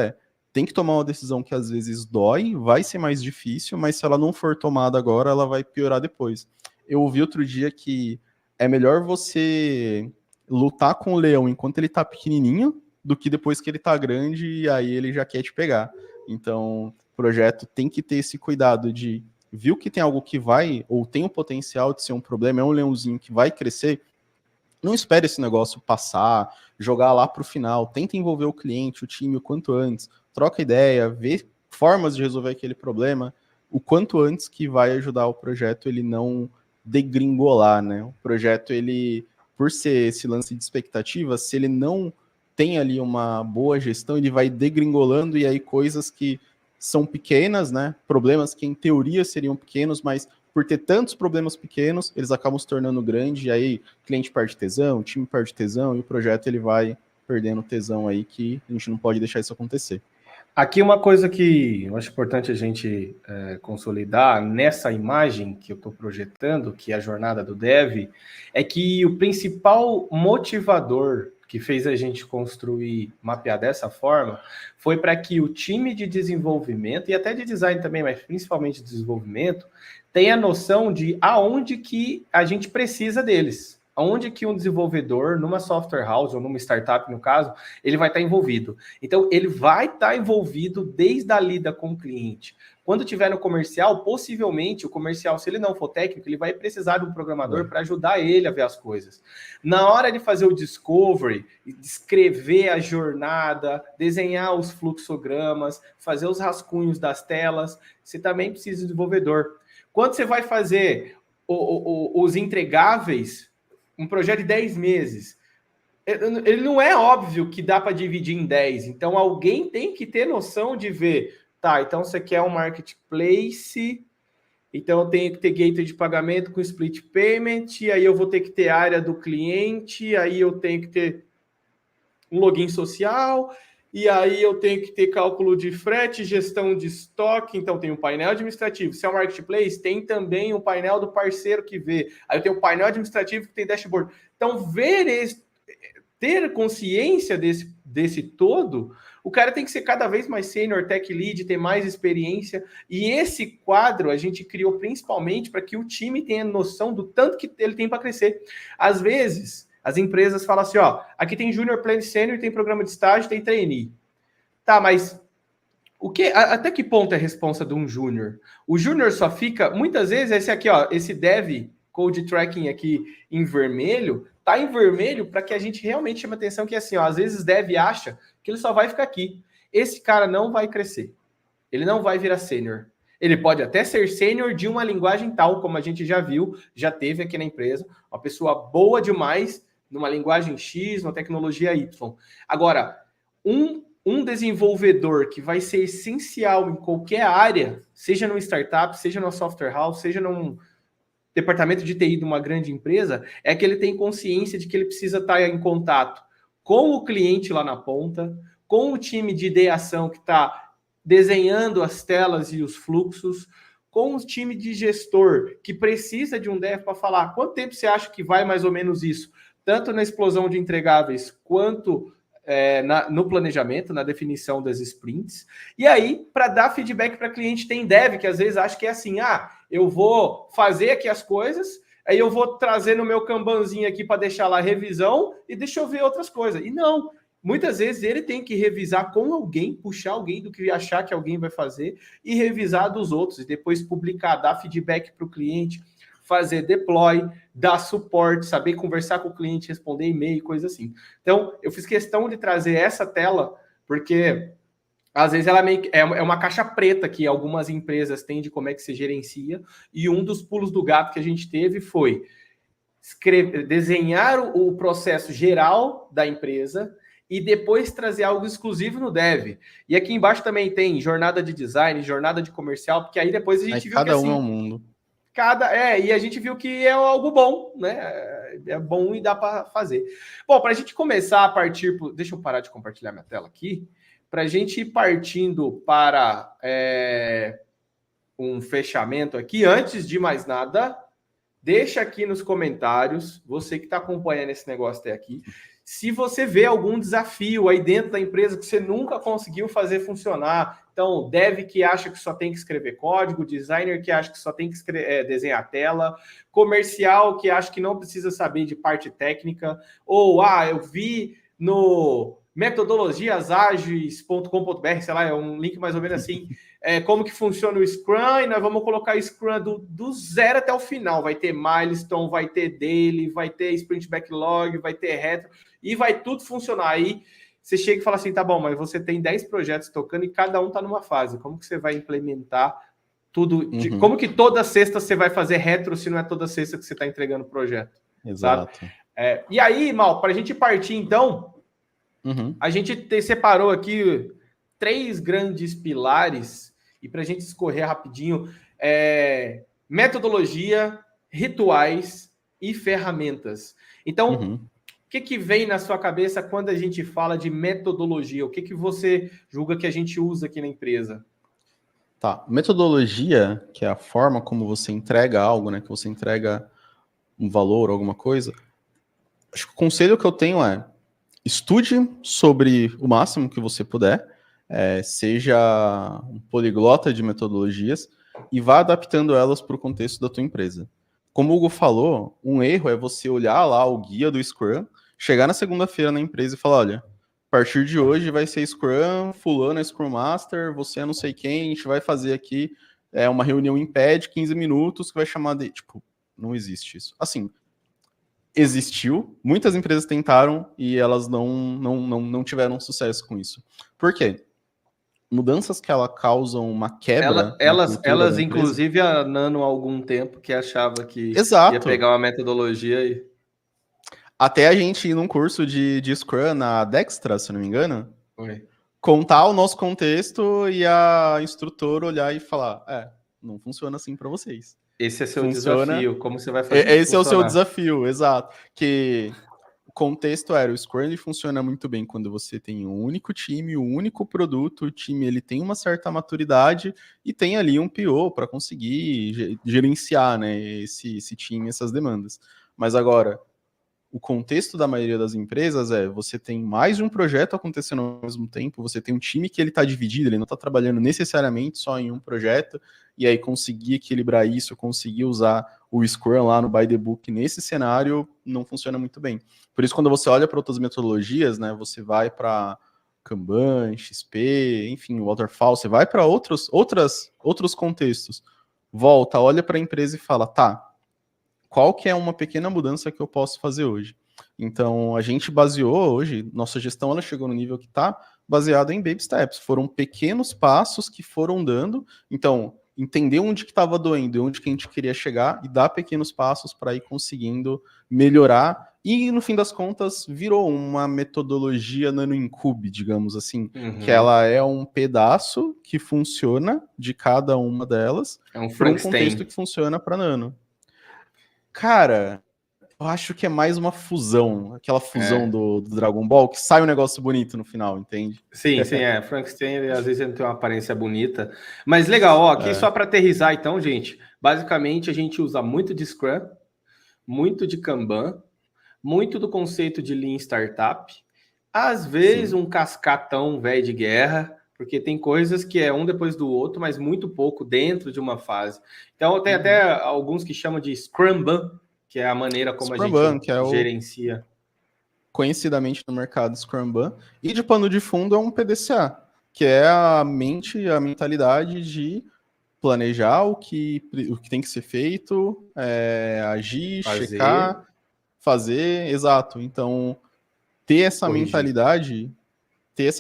tem que tomar uma decisão que às vezes dói, vai ser mais difícil, mas se ela não for tomada agora, ela vai piorar depois. Eu ouvi outro dia que é melhor você lutar com o leão enquanto ele tá pequenininho, do que depois que ele tá grande e aí ele já quer te pegar. Então, o projeto tem que ter esse cuidado de viu que tem algo que vai, ou tem o potencial de ser um problema, é um leãozinho que vai crescer, não espere esse negócio passar, jogar lá para o final, tenta envolver o cliente, o time o quanto antes, troca ideia, vê formas de resolver aquele problema, o quanto antes, que vai ajudar o projeto ele não degringolar, né? O projeto, ele, por ser esse lance de expectativa, se ele não tem ali uma boa gestão, ele vai degringolando, e aí coisas que são pequenas, né? Problemas que em teoria seriam pequenos, mas por ter tantos problemas pequenos, eles acabam se tornando grandes, e aí o cliente perde tesão, o time perde tesão, e o projeto ele vai perdendo tesão aí, que a gente não pode deixar isso acontecer. Aqui uma coisa que eu acho importante a gente consolidar nessa imagem que eu estou projetando, que é a jornada do Dev, é que o principal motivador que fez a gente construir, mapear dessa forma, foi para que o time de desenvolvimento, e até de design também, mas principalmente de desenvolvimento, tenha noção de aonde que a gente precisa deles. Aonde que um desenvolvedor, numa software house ou numa startup, no caso, ele vai estar envolvido. Então, ele vai estar envolvido desde a lida com o cliente. Quando tiver no comercial, possivelmente o comercial, se ele não for técnico, ele vai precisar de um programador para ajudar ele a ver as coisas. Na hora de fazer o discovery, descrever a jornada, desenhar os fluxogramas, fazer os rascunhos das telas, você também precisa de desenvolvedor. Quando você vai fazer os entregáveis, um projeto de 10 meses, ele não é óbvio que dá para dividir em 10. Então, alguém tem que ter noção de ver, tá, então você quer um marketplace, então eu tenho que ter gateway de pagamento com split payment, aí eu vou ter que ter área do cliente, aí eu tenho que ter um login social, e aí eu tenho que ter cálculo de frete, gestão de estoque, então tem um painel administrativo. Se é um marketplace, tem também o painel do parceiro que vê. Aí eu tenho o painel administrativo que tem dashboard. Então, ter consciência desse todo, o cara tem que ser cada vez mais sênior, tech lead, ter mais experiência. E esse quadro a gente criou principalmente para que o time tenha noção do tanto que ele tem para crescer. Às vezes, as empresas falam assim, ó, aqui tem Junior, Pleno, Sênior, tem programa de estágio, tem trainee. Tá, mas até que ponto é a responsa de um Júnior? O Júnior só fica, muitas vezes, esse aqui, ó, esse Dev Code Tracking aqui em vermelho, tá em vermelho para que a gente realmente chame atenção que, assim, ó, às vezes Dev acha que ele só vai ficar aqui. Esse cara não vai crescer. Ele não vai virar Sênior. Ele pode até ser sênior de uma linguagem tal, como a gente já viu, já teve aqui na empresa, uma pessoa boa demais numa linguagem X, numa tecnologia Y. Agora, um desenvolvedor que vai ser essencial em qualquer área, seja numa startup, seja numa software house, seja num departamento de TI de uma grande empresa, é que ele tem consciência de que ele precisa estar em contato com o cliente lá na ponta, com o time de ideação que está desenhando as telas e os fluxos, com o time de gestor que precisa de um dev para falar quanto tempo você acha que vai mais ou menos isso, tanto na explosão de entregáveis quanto no planejamento, na definição das sprints. E aí, para dar feedback para cliente, tem dev que às vezes acha que é assim, eu vou fazer aqui as coisas, aí eu vou trazer no meu Kanbanzinho aqui para deixar lá revisão e deixa eu ver outras coisas. E não, muitas vezes ele tem que revisar com alguém, puxar alguém do que achar que alguém vai fazer e revisar dos outros, e depois publicar, dar feedback para o cliente, fazer deploy, dar suporte, saber conversar com o cliente, responder e-mail, coisa assim. Então, eu fiz questão de trazer essa tela, porque às vezes ela é uma caixa preta que algumas empresas têm de como é que se gerencia, e um dos pulos do gato que a gente teve foi desenhar o processo geral da empresa e depois trazer algo exclusivo no dev. E aqui embaixo também tem jornada de design, jornada de comercial, porque aí depois a gente viu cada que assim, um é um mundo. E a gente viu que é algo bom, né? É bom e dá para fazer. Bom, para a gente começar a partir... Deixa eu parar de compartilhar minha tela aqui. Para a gente ir partindo para um fechamento aqui, antes de mais nada, deixa aqui nos comentários, você que está acompanhando esse negócio até aqui, se você vê algum desafio aí dentro da empresa que você nunca conseguiu fazer funcionar. Então, dev que acha que só tem que escrever código, designer que acha que só tem que desenhar a tela, comercial que acha que não precisa saber de parte técnica, ou, eu vi no metodologiaságis.com.br, sei lá, é um link mais ou menos assim, como que funciona o Scrum, e nós vamos colocar o Scrum do zero até o final. Vai ter milestone, vai ter daily, vai ter sprint backlog, vai ter retro, e vai tudo funcionar. Aí você chega e fala assim, tá bom, mas você tem 10 projetos tocando e cada um está numa fase. Como que você vai implementar tudo? Como que toda sexta você vai fazer retro se não é toda sexta que você está entregando o projeto? Exato. Sabe? E aí, Mal, para a gente partir então, a gente separou aqui 3 grandes pilares, e para a gente escorrer rapidinho, metodologia, rituais e ferramentas. Então, o que vem na sua cabeça quando a gente fala de metodologia? O que você julga que a gente usa aqui na empresa? Tá, metodologia, que é a forma como você entrega algo, né? Que você entrega um valor, alguma coisa. Acho que o conselho que eu tenho é estude sobre o máximo que você puder, seja um poliglota de metodologias e vá adaptando elas para o contexto da tua empresa. Como o Hugo falou, um erro é você olhar lá o guia do Scrum, chegar na segunda-feira na empresa e falar, olha, a partir de hoje vai ser Scrum, fulano é Scrum Master, você é não sei quem, a gente vai fazer aqui uma reunião em pé de 15 minutos que vai chamar de... Tipo, não existe isso. Assim, existiu, muitas empresas tentaram e elas não tiveram sucesso com isso. Por quê? Mudanças que ela causam uma quebra elas inclusive, a Nano há algum tempo que achava que ia pegar uma metodologia e... Até a gente ir num curso de Scrum na Dextra, se não me engano, contar o nosso contexto e a instrutora olhar e falar, não funciona assim para vocês. Esse é seu desafio, como você vai fazer Esse é o seu desafio, exato. Que o contexto era, o Scrum ele funciona muito bem quando você tem um único time, um único produto, o time ele tem uma certa maturidade e tem ali um PO para conseguir gerenciar, né, esse time, essas demandas. Mas agora, o contexto da maioria das empresas você tem mais de um projeto acontecendo ao mesmo tempo, você tem um time que ele está dividido, ele não está trabalhando necessariamente só em um projeto, e aí conseguir equilibrar isso, conseguir usar o Scrum lá no By the Book nesse cenário não funciona muito bem. Por isso, quando você olha para outras metodologias, né, você vai para Kanban, XP, enfim, Waterfall, você vai para outros contextos, volta, olha para a empresa e fala, tá, qual que é uma pequena mudança que eu posso fazer hoje? Então, a gente baseou hoje, nossa gestão ela chegou no nível que está baseado em baby steps. Foram pequenos passos que foram dando. Então, entender onde que estava doendo e onde que a gente queria chegar e dar pequenos passos para ir conseguindo melhorar. E, no fim das contas, virou uma metodologia Nano Incube, digamos assim, que ela é um pedaço que funciona de cada uma delas para um contexto que funciona para Nano. Cara, eu acho que é mais uma fusão, aquela fusão do Dragon Ball, que sai um negócio bonito no final, entende? Sim, Frankenstein, às vezes ele não tem uma aparência bonita. Mas legal, aqui só para aterrissar então, gente, basicamente a gente usa muito de Scrum, muito de Kanban, muito do conceito de Lean Startup, às vezes um cascatão velho de guerra, porque tem coisas que é um depois do outro, mas muito pouco dentro de uma fase. Então, tem até alguns que chamam de Scrumban, que é a maneira como a gente gerencia. conhecidamente no mercado Scrum, e de pano de fundo é um PDCA, que é a mente, a mentalidade de planejar o que tem que ser feito, agir, Fazer. checar, fazer, exato. Então, ter essa Corrigir.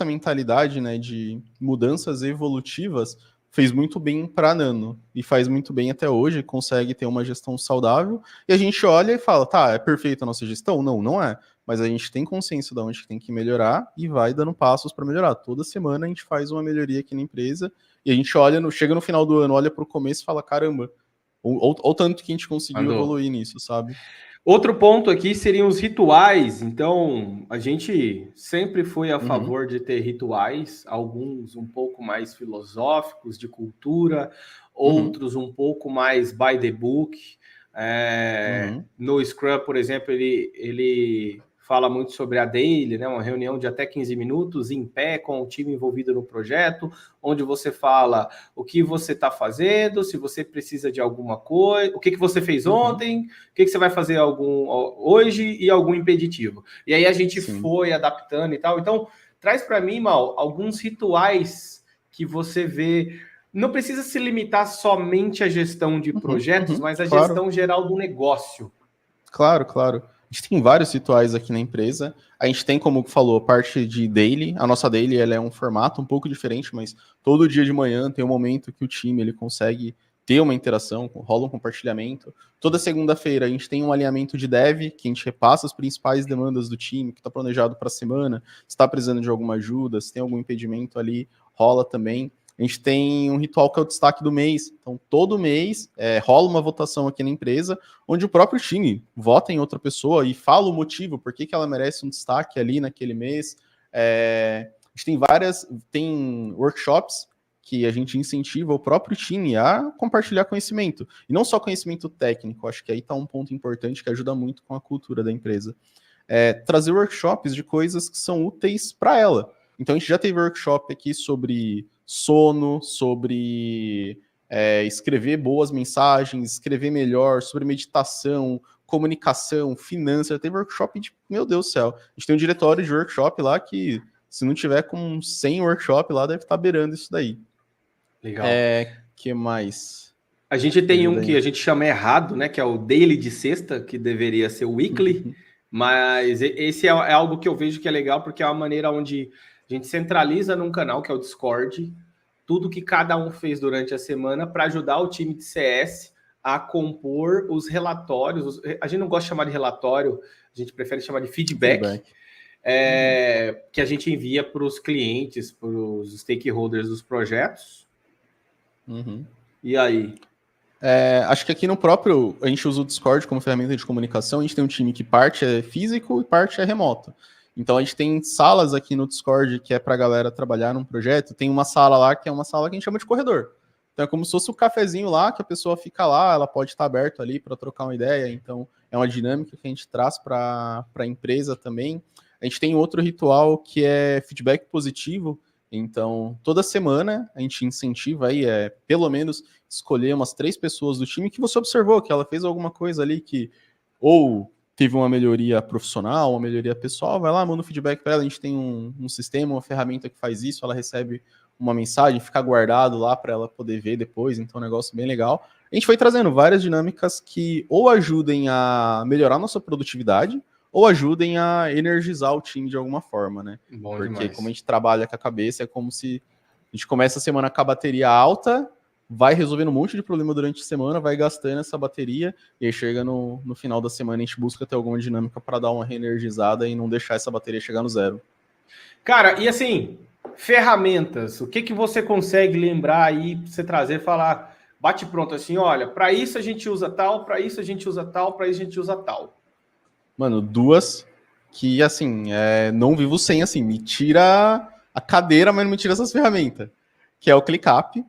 mentalidade, né, de mudanças evolutivas fez muito bem para a Nano e faz muito bem até hoje, consegue ter uma gestão saudável e a gente olha e fala, tá, é perfeita a nossa gestão? Não, não é. Mas a gente tem consciência de onde tem que melhorar e vai dando passos para melhorar. Toda semana a gente faz uma melhoria aqui na empresa e a gente olha, chega no final do ano, olha para o começo e fala, caramba, ou tanto que a gente conseguiu Mandou. evoluir nisso, sabe? Outro ponto aqui seriam os rituais. Então, a gente sempre foi a Uhum, favor de ter rituais, alguns um pouco mais filosóficos, de cultura, uhum, outros um pouco mais by the book. uhum, No Scrum, por exemplo, ele fala muito sobre a daily, né? Uma reunião de até 15 minutos, em pé, com o time envolvido no projeto, onde você fala o que você está fazendo, se você precisa de alguma coisa, o que você fez uhum. ontem, o que você vai fazer hoje e algum impeditivo. E aí a gente Sim. foi adaptando e tal. Então, traz para mim, Mal, alguns rituais que você vê. Não precisa se limitar somente à gestão de Uhum, projetos, uhum, mas à claro. gestão geral do negócio. Claro, claro. A gente tem vários rituais aqui na empresa. A gente tem, como falou, a parte de daily. A nossa daily ela é um formato um pouco diferente, mas todo dia de manhã tem um momento que o time ele consegue ter uma interação, rola um compartilhamento. Toda segunda-feira a gente tem um alinhamento de dev, que a gente repassa as principais demandas do time, que está planejado para a semana, se está precisando de alguma ajuda, se tem algum impedimento ali, rola também. A gente tem um ritual que é o destaque do mês. Então, todo mês rola uma votação aqui na empresa, onde o próprio time vota em outra pessoa e fala o motivo, por que ela merece um destaque ali naquele mês. A gente tem workshops que a gente incentiva o próprio time a compartilhar conhecimento. E não só conhecimento técnico, acho que aí está um ponto importante que ajuda muito com a cultura da empresa. Trazer workshops de coisas que são úteis para ela. Então a gente já teve workshop aqui sobre sono, sobre escrever boas mensagens, escrever melhor, sobre meditação, comunicação, finanças. Teve workshop de, meu Deus do céu. A gente tem um diretório de workshop lá que, se não tiver com 100 workshop lá, deve estar beirando isso daí. Legal. Que mais? A gente Me tem um ajuda que aí. a gente chama errado, né? Que é o daily de sexta, que deveria ser o weekly, mas esse é algo que eu vejo que é legal, porque é uma maneira onde a gente centraliza num canal, que é o Discord, tudo que cada um fez durante a semana para ajudar o time de CS a compor os relatórios. A gente não gosta de chamar de relatório, a gente prefere chamar de feedback, Feedback. Uhum. que a gente envia para os clientes, para os stakeholders dos projetos. Uhum. E aí? Acho que aqui no próprio, a gente usa o Discord como ferramenta de comunicação, a gente tem um time que parte é físico e parte é remoto. Então a gente tem salas aqui no Discord que é para a galera trabalhar num projeto, tem uma sala lá que é uma sala que a gente chama de corredor. Então é como se fosse um cafezinho lá, que a pessoa fica lá, ela pode estar aberto ali para trocar uma ideia, então é uma dinâmica que a gente traz para a empresa também. A gente tem outro ritual que é feedback positivo, então toda semana a gente incentiva aí, pelo menos escolher umas 3 pessoas do time que você observou que ela fez alguma coisa ali que ou teve uma melhoria profissional, uma melhoria pessoal, vai lá, manda um feedback para ela. A gente tem um sistema, uma ferramenta que faz isso, ela recebe uma mensagem, fica guardado lá para ela poder ver depois, então é um negócio bem legal. A gente foi trazendo várias dinâmicas que ou ajudem a melhorar nossa produtividade ou ajudem a energizar o time de alguma forma, né? Bom Porque como a demais. gente trabalha com a cabeça, é como se a gente começa a semana com a bateria alta, vai resolvendo um monte de problema durante a semana, vai gastando essa bateria, e aí chega no final da semana a gente busca ter alguma dinâmica para dar uma reenergizada e não deixar essa bateria chegar no zero. Cara, e assim, ferramentas, o que que você consegue lembrar aí para você trazer, falar, bate pronto assim, olha, para isso a gente usa tal, para isso a gente usa tal, para isso a gente usa tal. Mano, duas que, assim, não vivo sem, assim, me tira a cadeira, mas não me tira essas ferramentas, que é o ClickUp.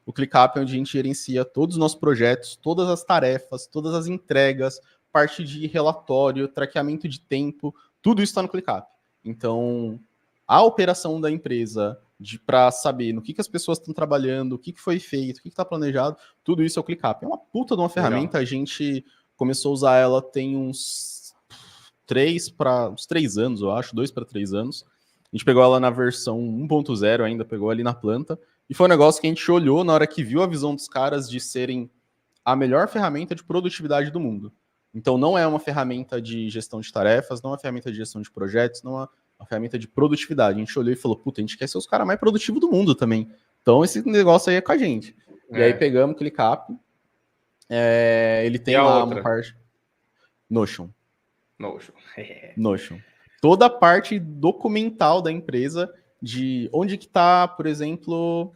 O ClickUp é onde a gente gerencia todos os nossos projetos, todas as tarefas, todas as entregas, parte de relatório, traqueamento de tempo, tudo isso está no ClickUp. Então, a operação da empresa para saber no que as pessoas estão trabalhando, o que foi feito, o que está planejado, tudo isso é o ClickUp. É uma puta de uma Legal. ferramenta, a gente começou a usar ela tem uns uns 3 anos, eu acho, 2 para 3 anos. A gente pegou ela na versão 1.0 ainda, pegou ali na planta. E foi um negócio que a gente olhou na hora que viu a visão dos caras de serem a melhor ferramenta de produtividade do mundo. Então não é uma ferramenta de gestão de tarefas, não é uma ferramenta de gestão de projetos, não é uma ferramenta de produtividade. A gente olhou e falou, puta, a gente quer ser os caras mais produtivos do mundo também. Então esse negócio aí é com a gente. E aí pegamos o ClickUp, ele tem lá uma parte... Notion. Notion. Toda a parte documental da empresa, de onde que tá, por exemplo,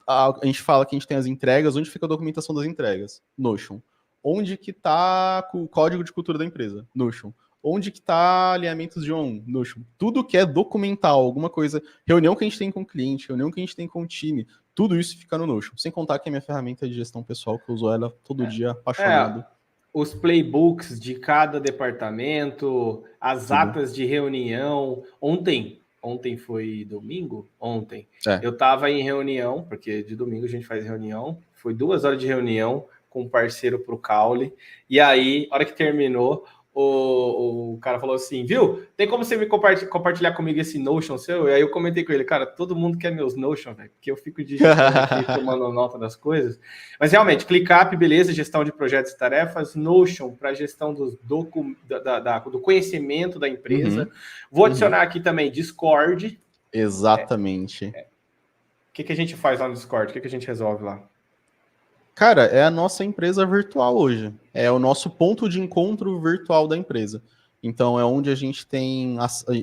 a gente fala que a gente tem as entregas, onde fica a documentação das entregas? Notion. Onde que tá o código de cultura da empresa? Notion. Onde que tá alinhamentos de ON? Notion. Tudo que é documental, alguma coisa, reunião que a gente tem com o cliente, reunião que a gente tem com o time, tudo isso fica no Notion. Sem contar que é minha ferramenta de gestão pessoal, que eu uso ela todo dia, apaixonado. Os playbooks de cada departamento, as atas de reunião. Ontem foi domingo? Ontem. Eu estava em reunião, porque de domingo a gente faz reunião. Foi 2 horas de reunião com um parceiro para o Caule. E aí, a hora que terminou, o cara falou assim, viu? Tem como você me compartilhar comigo esse Notion seu? E aí eu comentei com ele, cara, todo mundo quer meus Notion, velho, porque eu fico digitando aqui, tomando nota das coisas. Mas realmente, ClickUp, beleza, gestão de projetos e tarefas, Notion para gestão do conhecimento da empresa. Vou adicionar aqui também Discord. Exatamente. O que a gente faz lá no Discord? O que a gente resolve lá? Cara, é a nossa empresa virtual hoje. É o nosso ponto de encontro virtual da empresa. Então, é onde a gente tem...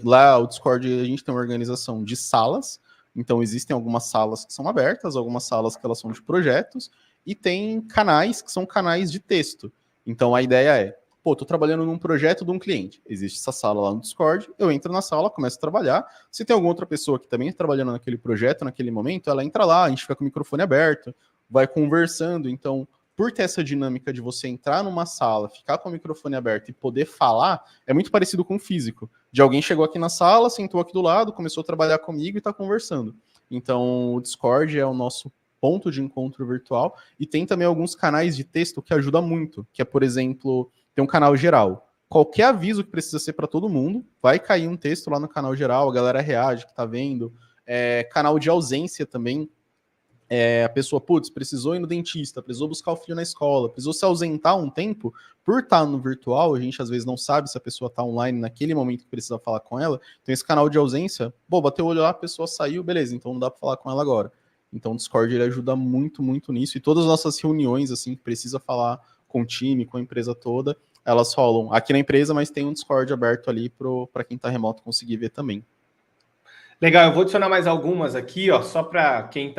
Lá, o Discord, a gente tem uma organização de salas. Então, existem algumas salas que são abertas, algumas salas que elas são de projetos. E tem canais que são canais de texto. Então, a ideia é... Pô, tô trabalhando num projeto de um cliente. Existe essa sala lá no Discord. Eu entro na sala, começo a trabalhar. Se tem alguma outra pessoa que também está trabalhando naquele projeto, naquele momento, ela entra lá, a gente fica com o microfone aberto, vai conversando. Então, por ter essa dinâmica de você entrar numa sala, ficar com o microfone aberto e poder falar, é muito parecido com o físico. De alguém chegou aqui na sala, sentou aqui do lado, começou a trabalhar comigo e está conversando. Então, o Discord é o nosso ponto de encontro virtual. E tem também alguns canais de texto que ajudam muito, que é, por exemplo, tem um canal geral. Qualquer aviso que precisa ser para todo mundo, vai cair um texto lá no canal geral, a galera reage, que está vendo. Canal de ausência também. A pessoa, precisou ir no dentista, precisou buscar o filho na escola, precisou se ausentar um tempo, por estar no virtual, a gente às vezes não sabe se a pessoa está online naquele momento que precisa falar com ela, então esse canal de ausência, bateu o olho lá, a pessoa saiu, beleza, então não dá para falar com ela agora. Então o Discord ele ajuda muito, muito nisso, e todas as nossas reuniões, assim, que precisa falar com o time, com a empresa toda, elas rolam aqui na empresa, mas tem um Discord aberto ali para quem está remoto conseguir ver também. Legal, eu vou adicionar mais algumas aqui, ó, só para quem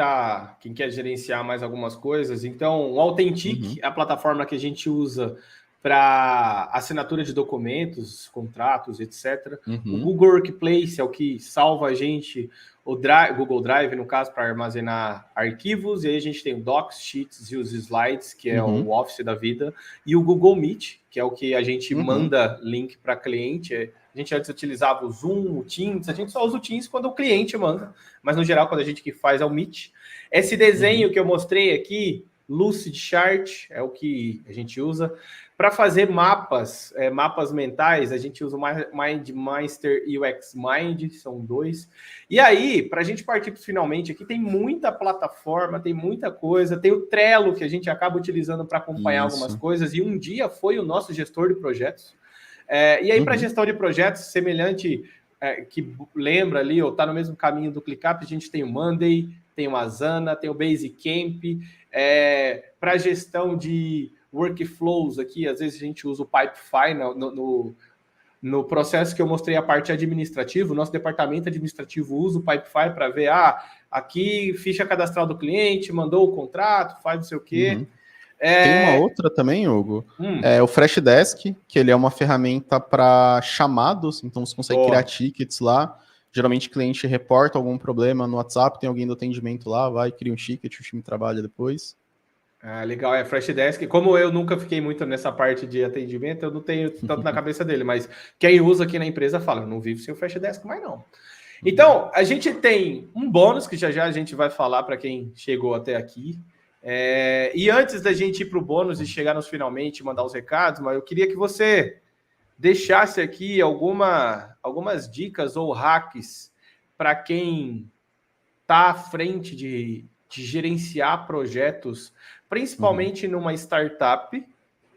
quer gerenciar mais algumas coisas. Então, o Authentic é a plataforma que a gente usa para assinatura de documentos, contratos, etc. O Google Workplace é o que salva a gente, o Google Drive, no caso, para armazenar arquivos, e aí a gente tem o Docs, Sheets e os Slides, que é o Office da vida, e o Google Meet, que é o que a gente manda link para cliente. A gente antes utilizava o Zoom, o Teams, a gente só usa o Teams quando o cliente manda, mas no geral, quando a gente que faz é o Meet. Esse desenho que eu mostrei aqui, Lucid Chart, é o que a gente usa. Para fazer mapas mentais, a gente usa o MindMeister e o XMind, são 2. E aí, para a gente partir finalmente aqui, tem muita plataforma, tem muita coisa, tem o Trello, que a gente acaba utilizando para acompanhar algumas coisas, e um dia foi o nosso gestor de projetos. E aí, para gestão de projetos, semelhante, que lembra ali, ou está no mesmo caminho do ClickUp, a gente tem o Monday, tem o Asana, tem o Basecamp. Para gestão de workflows aqui, às vezes a gente usa o Pipefy no processo que eu mostrei a parte administrativa. O nosso departamento administrativo usa o Pipefy para ver, aqui ficha cadastral do cliente, mandou o contrato, faz não sei o quê. Tem uma outra também, Hugo, o Freshdesk, que ele é uma ferramenta para chamados, então você consegue criar tickets lá. Geralmente o cliente reporta algum problema no WhatsApp, tem alguém do atendimento lá, vai, cria um ticket, o time trabalha depois. Legal, Freshdesk. Como eu nunca fiquei muito nessa parte de atendimento, eu não tenho tanto na cabeça dele, mas quem usa aqui na empresa fala, eu não vivo sem o Freshdesk mais não. Então, a gente tem um bônus que já a gente vai falar para quem chegou até aqui. E antes da gente ir para o bônus e chegar nos finalmente e mandar os recados, mas eu queria que você deixasse aqui algumas dicas ou hacks para quem está à frente de gerenciar projetos, principalmente numa startup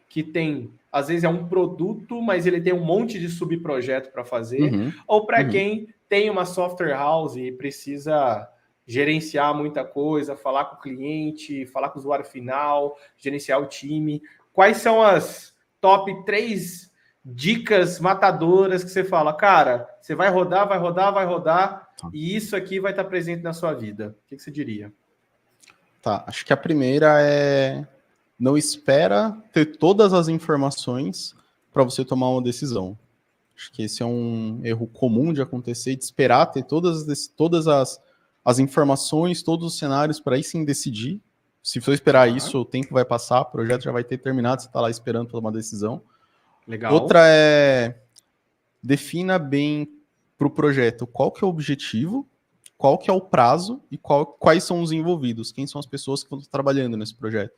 que tem, às vezes é um produto, mas ele tem um monte de subprojeto para fazer, ou para quem tem uma software house e precisa gerenciar muita coisa, falar com o cliente, falar com o usuário final, gerenciar o time. Quais são as top 3 dicas matadoras que você fala, cara, você vai rodar, vai rodar, vai rodar, e isso aqui vai estar presente na sua vida? O que você diria? Tá, acho que a primeira é não espera ter todas as informações para você tomar uma decisão. Acho que esse é um erro comum de acontecer, de esperar ter todas as informações, todos os cenários para aí sim decidir. Se for esperar isso, o tempo vai passar, o projeto já vai ter terminado, você está lá esperando por uma decisão. Legal. Outra é defina bem para o projeto qual que é o objetivo, qual que é o prazo e quais são os envolvidos, quem são as pessoas que vão estar trabalhando nesse projeto.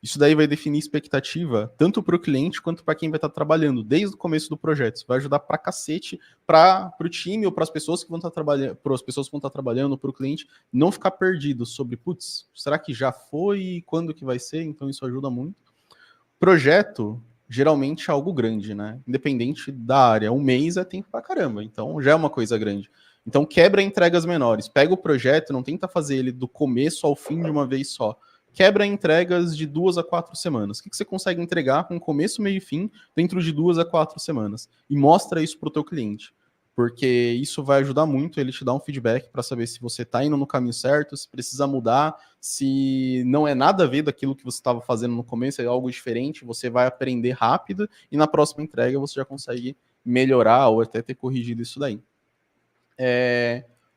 Isso daí vai definir expectativa tanto para o cliente quanto para quem vai estar trabalhando desde o começo do projeto. Isso vai ajudar para cacete para o time ou para as pessoas que vão estar trabalhando, para as pessoas que vão estar trabalhando, para o cliente não ficar perdido sobre, putz, será que já foi? Quando que vai ser? Então isso ajuda muito. Projeto geralmente é algo grande, né? Independente da área. Um mês é tempo pra caramba, então já é uma coisa grande. Então quebra entregas menores. Pega o projeto, não tenta fazer ele do começo ao fim de uma vez só. Quebra entregas de 2 a 4 semanas. O que você consegue entregar com começo, meio e fim dentro de 2 a 4 semanas? E mostra isso para o teu cliente. Porque isso vai ajudar muito ele te dar um feedback para saber se você está indo no caminho certo, se precisa mudar, se não é nada a ver daquilo que você estava fazendo no começo, é algo diferente, você vai aprender rápido e na próxima entrega você já consegue melhorar ou até ter corrigido isso daí.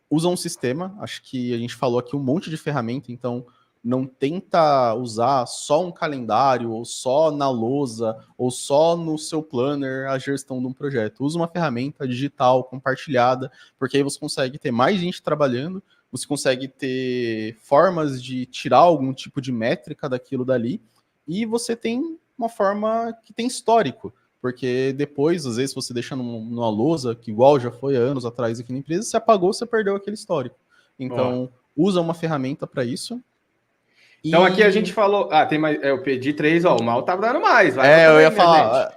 Usa um sistema, acho que a gente falou aqui um monte de ferramenta, então não tenta usar só um calendário, ou só na lousa, ou só no seu planner a gestão de um projeto. Usa uma ferramenta digital, compartilhada, porque aí você consegue ter mais gente trabalhando, você consegue ter formas de tirar algum tipo de métrica daquilo dali, e você tem uma forma que tem histórico. Porque depois, às vezes, você deixa numa lousa, que igual já foi há anos atrás aqui na empresa, você apagou, você perdeu aquele histórico. Então, usa uma ferramenta para isso. Então aqui a gente falou... tem mais... Eu pedi 3, o Mal tá dando mais. Vai eu ia falar...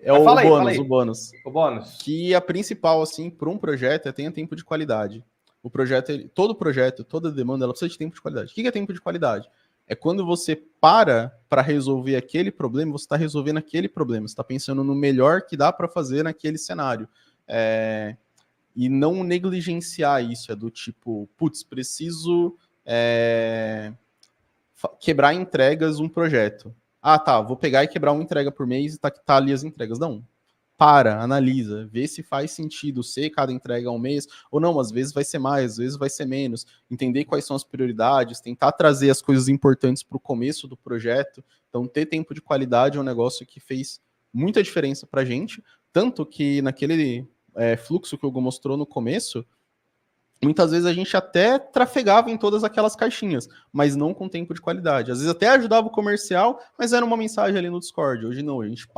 O bônus. O bônus. Que a principal, assim, para um projeto é tenha tempo de qualidade. O projeto, toda demanda, ela precisa de tempo de qualidade. O que é tempo de qualidade? É quando você para resolver aquele problema, você está resolvendo aquele problema. Você está pensando no melhor que dá para fazer naquele cenário. E não negligenciar isso. É do tipo, putz, preciso quebrar entregas um projeto. Vou pegar e quebrar uma entrega por mês e tá ali as entregas. Não. Analisa, vê se faz sentido ser cada entrega um mês, ou não, às vezes vai ser mais, às vezes vai ser menos, entender quais são as prioridades, tentar trazer as coisas importantes para o começo do projeto. Então, ter tempo de qualidade é um negócio que fez muita diferença para a gente, tanto que naquele fluxo que o Hugo mostrou no começo, muitas vezes a gente até trafegava em todas aquelas caixinhas, mas não com tempo de qualidade. Às vezes até ajudava o comercial, mas era uma mensagem ali no Discord. Hoje não, a gente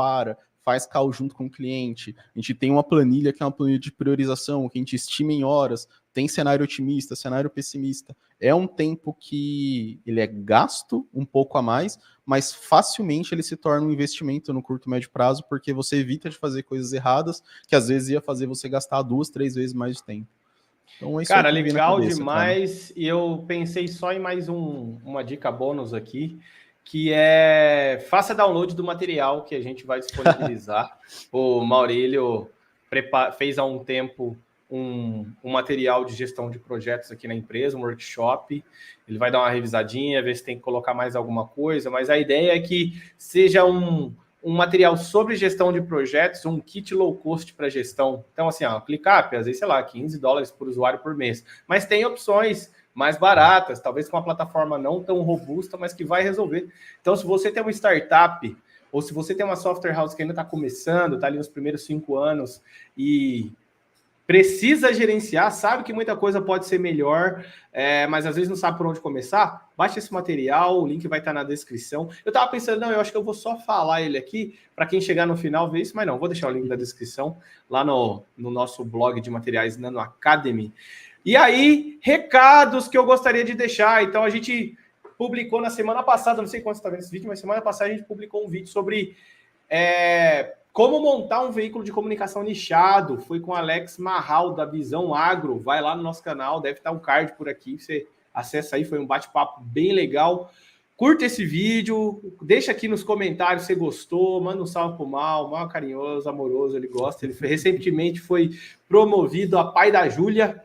faz call junto com o cliente, a gente tem uma planilha que é uma planilha de priorização, que a gente estima em horas, tem cenário otimista, cenário pessimista. É um tempo que ele é gasto um pouco a mais, mas facilmente ele se torna um investimento no curto e médio prazo, porque você evita de fazer coisas erradas, que às vezes ia fazer você gastar 2, 3 vezes mais de tempo. Então, isso cara, legal cabeça, demais. Cara. E eu pensei só em mais uma dica bônus aqui, que é faça download do material que a gente vai disponibilizar. O Maurílio fez há um tempo um material de gestão de projetos aqui na empresa, um workshop. Ele vai dar uma revisadinha, ver se tem que colocar mais alguma coisa, mas a ideia é que seja um material sobre gestão de projetos, um kit low cost para gestão. Então, assim, ClickUp, às vezes, sei lá, $15 por usuário por mês. Mas tem opções mais baratas, talvez com uma plataforma não tão robusta, mas que vai resolver. Então, se você tem uma startup, ou se você tem uma software house que ainda está começando, está ali nos primeiros 5 anos, e precisa gerenciar, sabe que muita coisa pode ser melhor, mas às vezes não sabe por onde começar, baixa esse material, o link vai estar na descrição. Eu estava pensando, não, eu acho que eu vou só falar ele aqui, para quem chegar no final ver isso, mas não, vou deixar o link da descrição, lá no nosso blog de materiais Nano Academy. E aí, recados que eu gostaria de deixar. Então, a gente publicou na semana passada, não sei quando você está vendo esse vídeo, mas semana passada a gente publicou um vídeo sobre como montar um veículo de comunicação nichado. Foi com o Alex Marral, da Visão Agro. Vai lá no nosso canal, deve estar um card por aqui. Você acessa aí, foi um bate-papo bem legal. Curta esse vídeo, deixa aqui nos comentários se você gostou, manda um salve pro Mal é carinhoso, amoroso, ele gosta. Ele recentemente foi promovido a pai da Júlia.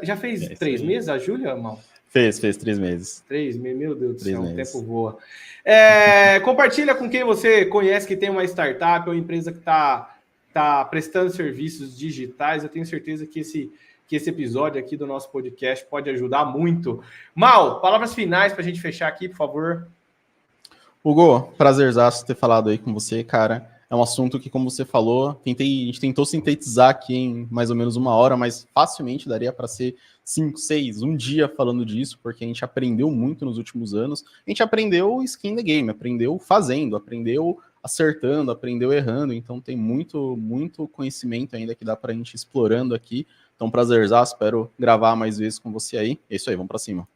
Já fez 3 meses a Júlia, Mal? Fez 3 meses. 3 meses, meu Deus do céu, o tempo voa. Compartilha com quem você conhece que tem uma startup ou empresa que está prestando serviços digitais. Eu tenho certeza que esse episódio aqui do nosso podcast pode ajudar muito. Mal, palavras finais para a gente fechar aqui, por favor. Hugo, prazerzaço ter falado aí com você, cara. É um assunto que, como você falou, a gente tentou sintetizar aqui em mais ou menos 1 hora, mas facilmente daria para ser 5, 6, um dia falando disso, porque a gente aprendeu muito nos últimos anos. A gente aprendeu skin the game, aprendeu fazendo, aprendeu acertando, aprendeu errando. Então tem muito, muito conhecimento ainda que dá para a gente ir explorando aqui. Então, prazerzaço, espero gravar mais vezes com você aí. É isso aí, vamos para cima.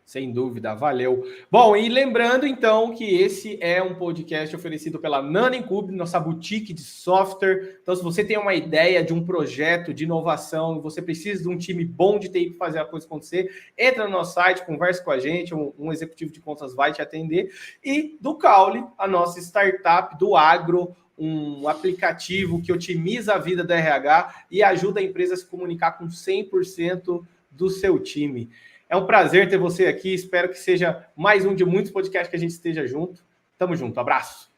Sem dúvida, valeu. Bom, e lembrando então que esse é um podcast oferecido pela Nano Incube, nossa boutique de software. Então, se você tem uma ideia de um projeto de inovação, você precisa de um time bom de TI para fazer a coisa acontecer, entra no nosso site, conversa com a gente, um executivo de contas vai te atender. E do Caule, a nossa startup do agro, um aplicativo que otimiza a vida da RH e ajuda a empresa a se comunicar com 100% do seu time. É um prazer ter você aqui, espero que seja mais um de muitos podcasts que a gente esteja junto. Tamo junto, abraço!